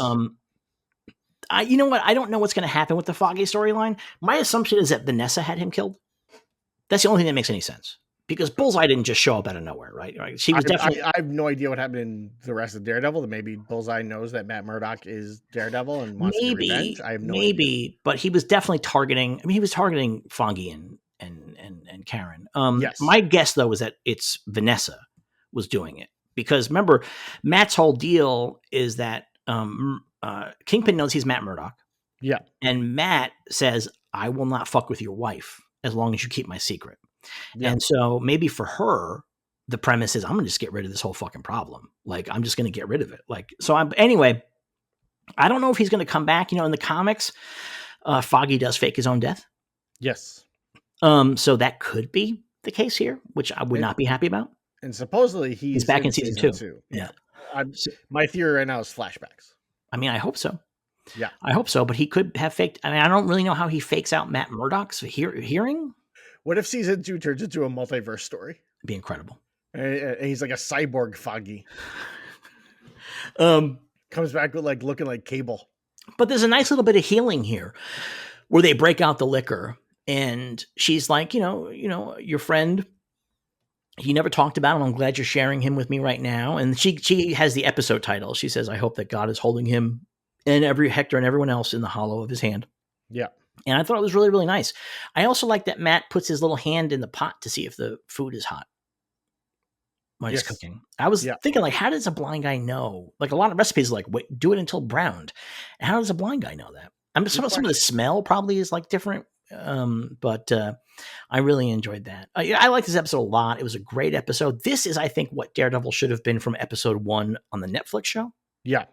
you know what? I don't know what's going to happen with the Foggy storyline. My assumption is that Vanessa had him killed. That's the only thing that makes any sense. Because Bullseye didn't just show up out of nowhere, right? She was definitely. I have no idea what happened in the rest of Daredevil. That maybe Bullseye knows that Matt Murdock is Daredevil and wants to get revenge. I have no idea. But he was definitely targeting. I mean, he was targeting Foggy and Karen. Yes. My guess though is that it's Vanessa was doing it because remember, Matt's whole deal is that Kingpin knows he's Matt Murdock. Yeah. And Matt says, "I will not fuck with your wife as long as you keep my secret." Yeah. And so maybe for her, the premise is I'm going to just get rid of this whole fucking problem. Like, I'm just going to get rid of it. Like, so anyway, I don't know if he's going to come back. In the comics, Foggy does fake his own death. Yes. So that could be the case here, which I would not be happy about. And supposedly he's back in season two. Yeah. My theory right now is flashbacks. I mean, I hope so. Yeah. I hope so. But he could have faked. I mean, I don't really know how he fakes out Matt Murdock's hearing. What if season 2 turns into a multiverse story? It'd be incredible. And he's like a cyborg Foggy. Comes back with like looking like Cable. But there's a nice little bit of healing here where they break out the liquor and she's like, your friend, he never talked about him. I'm glad you're sharing him with me right now. And she has the episode title. She says, I hope that God is holding him and Hector and everyone else in the hollow of his hand. Yeah. And I thought it was really, really nice. I also like that Matt puts his little hand in the pot to see if the food is hot when he's cooking. I was thinking, like, how does a blind guy know? Like, a lot of recipes are like, wait, do it until browned. How does a blind guy know that? Some of the smell probably is like different. But I really enjoyed that. I like this episode a lot. It was a great episode. This is, I think, what Daredevil should have been from episode 1 on the Netflix show. Yeah.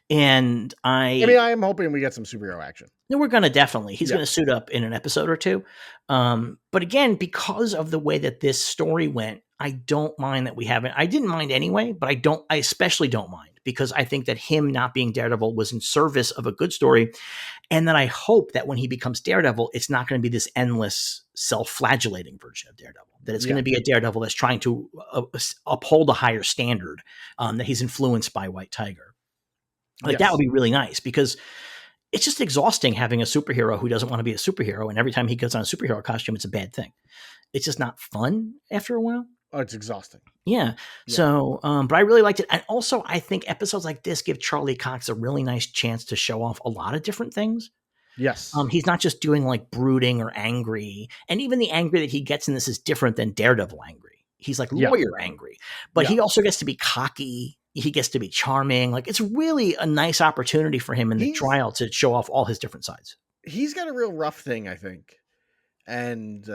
And I am hoping we get some superhero action. No, we're going to definitely. He's going to suit up in an episode or two. But again, because of the way that this story went, I don't mind that we haven't. I didn't mind anyway, but I especially don't mind because I think that him not being Daredevil was in service of a good story. And then I hope that when he becomes Daredevil, it's not going to be this endless self-flagellating version of Daredevil. That it's going to be a Daredevil that's trying to uphold a higher standard, that he's influenced by White Tiger. Like that would be really nice because it's just exhausting having a superhero who doesn't want to be a superhero. And every time he gets on a superhero costume, it's a bad thing. It's just not fun after a while. Oh, it's exhausting. Yeah. So, but I really liked it. And also I think episodes like this give Charlie Cox a really nice chance to show off a lot of different things. Yes. He's not just doing like brooding or angry. And even the angry that he gets in this is different than Daredevil angry. He's like lawyer angry, but he also gets to be cocky. He gets to be charming. Like it's really a nice opportunity for him in the trial to show off all his different sides. He's got a real rough thing, I think. And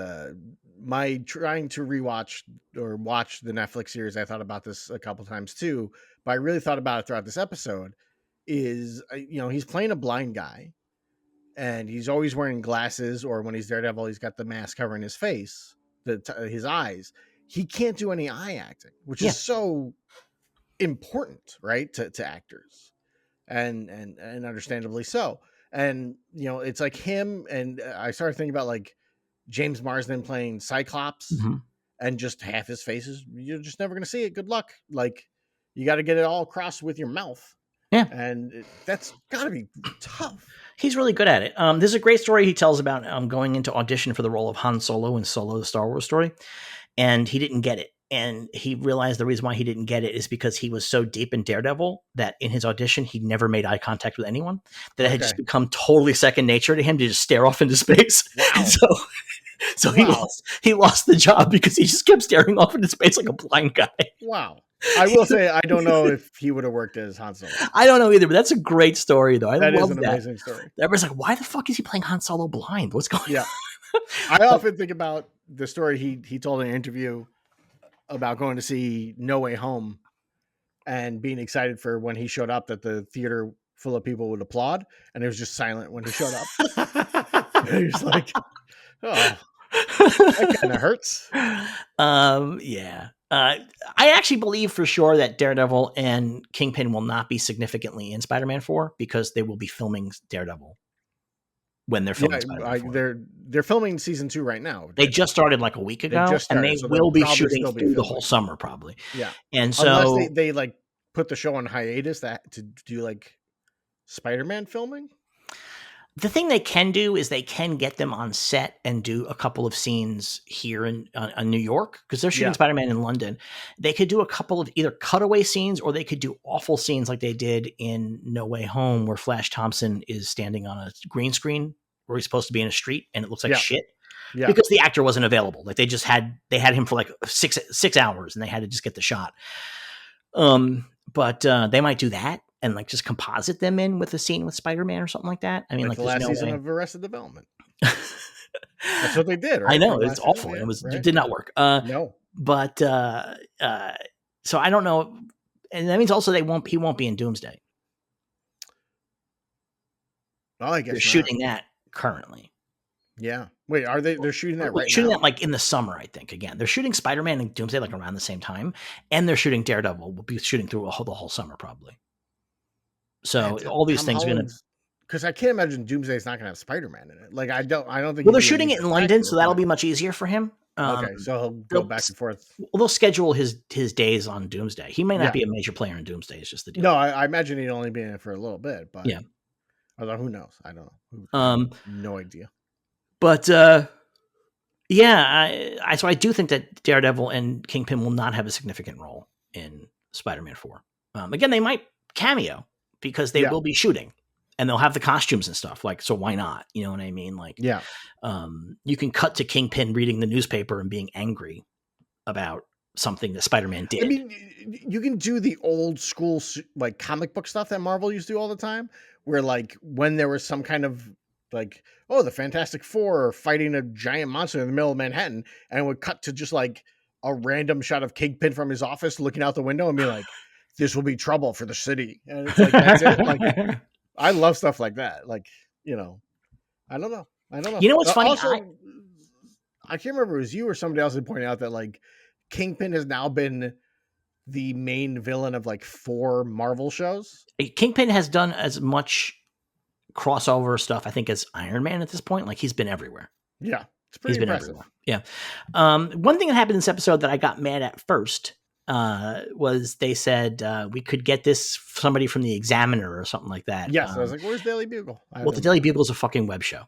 my trying to rewatch or watch the Netflix series, I thought about this a couple times too, but I really thought about it throughout this episode is, he's playing a blind guy and he's always wearing glasses, or when he's Daredevil, he's got the mask covering his face, his eyes. He can't do any eye acting, which Yeah. is so important, right, to actors, and understandably so. And it's like him, and I started thinking about like James Marsden playing Cyclops, Mhm. and just half his faces, you're just never going to see it. Good luck. Like, you got to get it all across with your mouth, Yeah. and that's got to be tough. He's really good at it. There's a great story he tells about going into audition for the role of Han Solo in Solo, the Star Wars story, and he didn't get it. And he realized the reason why he didn't get it is because he was so deep in Daredevil that in his audition, he never made eye contact with anyone, that it had just Okay. become totally second nature to him to just stare off into space. Wow. And so Wow. he lost the job because he just kept staring off into space like a blind guy. Wow. I will say, I don't know if he would have worked as Han Solo. I don't know either, but that's a great story, though. I That is love an that. amazing story. Everybody's like, why the fuck is he playing Han Solo blind? What's going Yeah. I often think about the story he told in an interview about going to see No Way Home and being excited for when he showed up that the theater full of people would applaud, and it was just silent when he showed up. He was like, oh, that kind of hurts. Yeah. I actually believe for sure that Daredevil and Kingpin will not be significantly in Spider-Man 4 because they will be filming Daredevil when they're filming Spider-Man 4. They're filming season 2 right now. They just started like a week They ago, just and started, they so they'll will be probably shooting still be through the filming. whole summer probably. Yeah. And Unless so they like put the show on hiatus to do like Spider-Man filming. the thing they can do is they can get them on set and do a couple of scenes here in New York because they're shooting Yeah. Spider-Man in London. They could do a couple of either cutaway scenes or they could do awful scenes like they did in No Way Home, where Flash Thompson is standing on a green screen where he's supposed to be in a street and it looks like Yeah. shit Yeah. because the actor wasn't available. Like they had him for like six hours and they had to just get the shot. But they might do that and like just composite them in with a scene with Spider-Man or something like that. I mean, like the there's last no season way. of Arrested Development. That's what they did, right? I know For it's last awful. season, It right? did not work. No. But so I don't know, and that means also he won't be in Doomsday. Oh, I guess They're shooting that currently. Yeah. Wait, are they? They're shooting that right shooting now? that like in the summer, I think. Again, they're shooting Spider-Man and Doomsday like around the same time, and they're shooting Daredevil. We'll be shooting through the whole summer probably. So all these things are gonna. Because I can't imagine Doomsday's not gonna have Spider-Man in it. Like I don't think. Well, they're shooting it in London, so that'll be much easier for him. Okay, so he'll go back and forth. Well, they'll schedule his days on Doomsday. He may not be a major player in Doomsday. It's just the deal. No, I imagine he'd only be in it for a little bit, but yeah. Although who knows? I don't know. No idea. But yeah, so I do think that Daredevil and Kingpin will not have a significant role in Spider-Man 4. Again, they might cameo because they will be shooting. And they'll have the costumes and stuff. Like, so why not? You know what I mean? Like, yeah. You can cut to Kingpin reading the newspaper and being angry about something that Spider-Man did. I mean, you can do the old school like comic book stuff that Marvel used to do all the time, where like when there was some kind of like, oh, the Fantastic Four are fighting a giant monster in the middle of Manhattan, and it would cut to just like a random shot of Kingpin from his office looking out the window and be like, "This will be trouble for the city," and it's like that's it. Like, I love stuff like that. Like, I don't know. You know what's funny? Also, I can't remember if it was you or somebody else that pointed out that like Kingpin has now been the main villain of like 4 Marvel shows. Kingpin has done as much crossover stuff, I think, as Iron Man at this point. Like he's been everywhere. Yeah, it's pretty impressive. Yeah. One thing that happened in this episode that I got mad at first was they said we could get this somebody from the Examiner or something like that. Yes, I was like, "Where's Daily Bugle?" Well, the Daily Bugle is a fucking web show.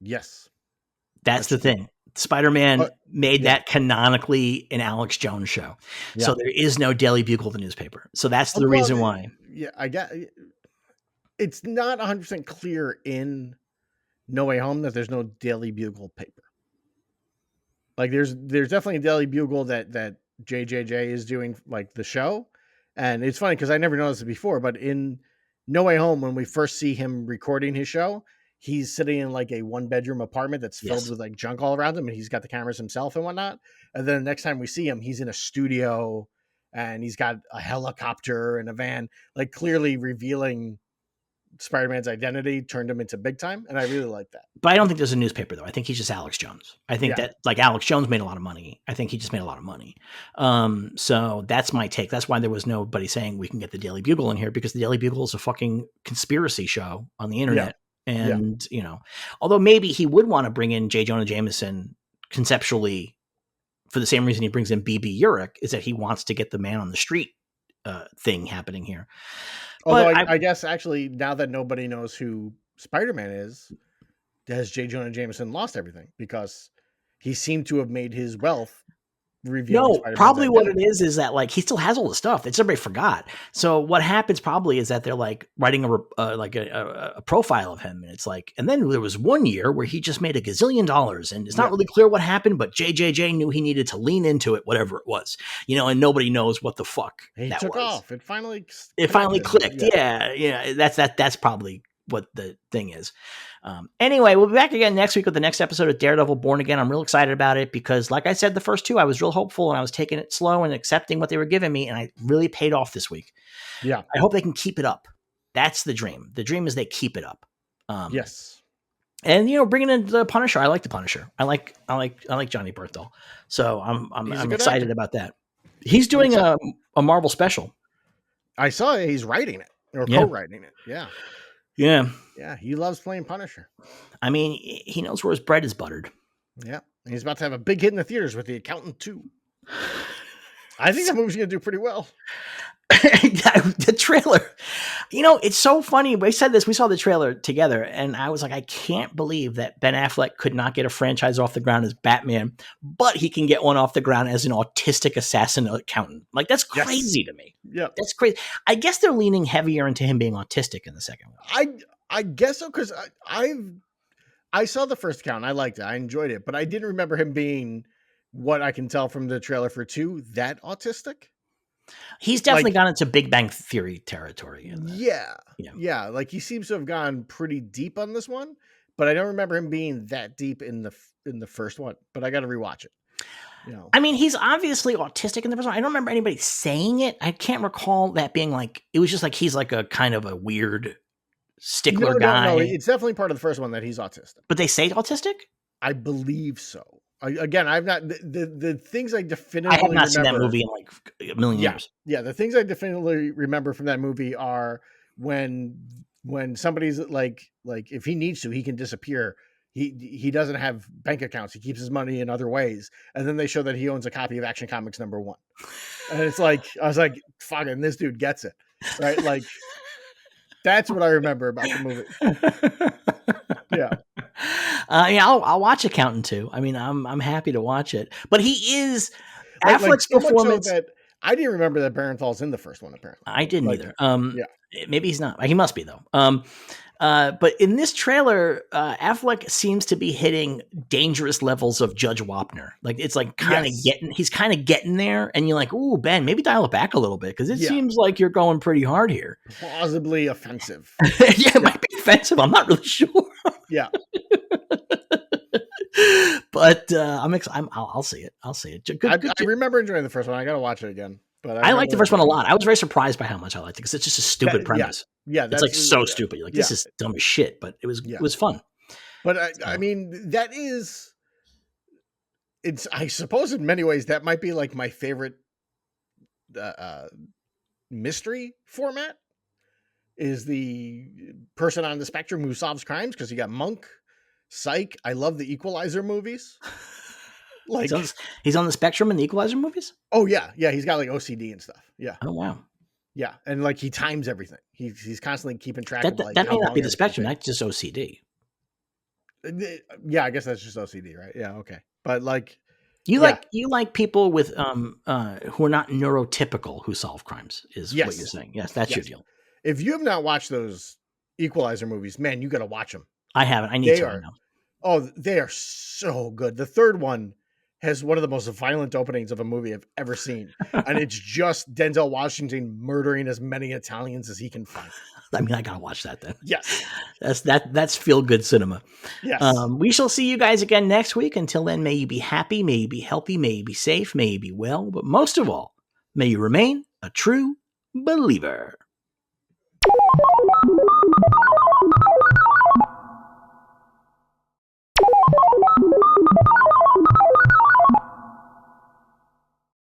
Yes, that's the thing. Spider-Man made that canonically an Alex Jones show, so there is no Daily Bugle, the newspaper. So that's the reason why. Yeah, I get. It's not 100% clear in No Way Home that there's no Daily Bugle paper. Like there's definitely a Daily Bugle that JJJ is doing like the show, and it's funny because I never noticed it before. But in No Way Home, when we first see him recording his show, he's sitting in like a 1-bedroom apartment that's filled with like junk all around him, and he's got the cameras himself and whatnot. And then the next time we see him, he's in a studio and he's got a helicopter and a van, like clearly revealing Spider-Man's identity turned him into big time, and I really like that. But I don't think there's a newspaper though. I think he's just Alex Jones. I think that like Alex Jones made a lot of money. I think he just made a lot of money. So that's my take. That's why there was nobody saying we can get the Daily Bugle in here, because the Daily Bugle is a fucking conspiracy show on the internet. And you know, although maybe he would want to bring in J. Jonah Jameson conceptually for the same reason he brings in B.B. Urich, is that he wants to get the man on the street thing happening here. Although I guess actually now that nobody knows who Spider-Man is, has J. Jonah Jameson lost everything? Because he seemed to have made his wealth revealing Spider-Man's probably identity. what it is that like he still has all the stuff that somebody forgot. So what happens probably is that they're like writing a profile of him, and it's like, and then there was one year where he just made $1 gazillion, and it's not really clear what happened, but JJJ knew he needed to lean into it, whatever it was, you know, and nobody knows what the fuck he that took was. Off. It finally clicked. Yeah. That's probably what the thing is. Anyway, we'll be back again next week with the next episode of Daredevil Born Again. I'm real excited about it because, like I said, the first two, I was real hopeful and I was taking it slow and accepting what they were giving me, and I really paid off this week. Yeah. I hope they can keep it up. That's the dream. The dream is they keep it up. Yes. And you know, bringing in the Punisher, I like the Punisher. I like Johnny Berthel. So I'm excited about that. He's doing a Marvel special. I saw he's writing it or co-writing it. Yeah. Yeah. Yeah. He loves playing Punisher. I mean, he knows where his bread is buttered. Yeah. And he's about to have a big hit in the theaters with The Accountant 2. I think that movie's going to do pretty well. The trailer, you know, it's so funny. We saw the trailer together, and I was like, I can't believe that Ben Affleck could not get a franchise off the ground as Batman, but he can get one off the ground as an autistic assassin accountant. Like, that's crazy to me. Yeah, that's crazy. I guess they're leaning heavier into him being autistic in the second one. I guess so, because I saw the first Accountant. I liked it. I enjoyed it, but I didn't remember him being, what I can tell from the trailer for 2, that autistic. He's definitely gone into Big Bang Theory territory. Yeah. Like, he seems to have gone pretty deep on this one, but I don't remember him being that deep in the first one. But I got to rewatch it. You know, I mean, he's obviously autistic in the first one. I don't remember anybody saying it. I can't recall that being like. It was just like he's like a kind of a weird stickler guy. No, it's definitely part of the first one that he's autistic. But they say autistic? I believe so. Again, I've not the things I definitively I have not remember, seen that movie in like a million years. Yeah, the things I definitively remember from that movie are when somebody's like if he needs to, he can disappear. He doesn't have bank accounts. He keeps his money in other ways. And then they show that he owns a copy of Action Comics #1. And it's like, I was like, fucking, this dude gets it. Right? Like, that's what I remember about the movie. Yeah. I'll watch Accountant 2. I mean, I'm happy to watch it. But he is Affleck's performance. So that I didn't remember that Barenthal's in the first one, apparently. I didn't either. Maybe he's not. He must be, though. But in this trailer, Affleck seems to be hitting dangerous levels of Judge Wapner. Like, it's like he's kind of getting there, and you're like, ooh, Ben, maybe dial it back a little bit, because it seems like you're going pretty hard here. Plausibly offensive. It might be offensive. I'm not really sure. Yeah. But I'll see it. I'll see it. Good, I remember enjoying the first one. I got to watch it again. But I liked the first one a lot. I was very surprised by how much I liked it, because it's just a stupid premise. Yeah, it's like so stupid. Like, this is dumb as shit, but it was fun. But I mean, that is, it's, I suppose in many ways that might be like my favorite mystery format, is the person on the spectrum who solves crimes, because you got Monk, Psych. I love the Equalizer movies. Like, he's on the spectrum in the Equalizer movies. Oh yeah, he's got like OCD and stuff. Yeah. Oh wow. Yeah, and like he times everything. He's constantly keeping track of like that may not be the spectrum. That's just OCD. Yeah, I guess that's just OCD, right? Yeah, okay. But like, you like people with who are not neurotypical who solve crimes, is what you're saying. Yes, that's your deal. If you have not watched those Equalizer movies, man, you got to watch them. I haven't. I need to right now. Oh, they are so good. The third one has one of the most violent openings of a movie I've ever seen. And it's just Denzel Washington murdering as many Italians as he can find. I mean, I gotta watch that then. Yes. That's feel good cinema. Yes. We shall see you guys again next week. Until then, may you be happy, may you be healthy, may you be safe, may you be well, but most of all, may you remain a true believer.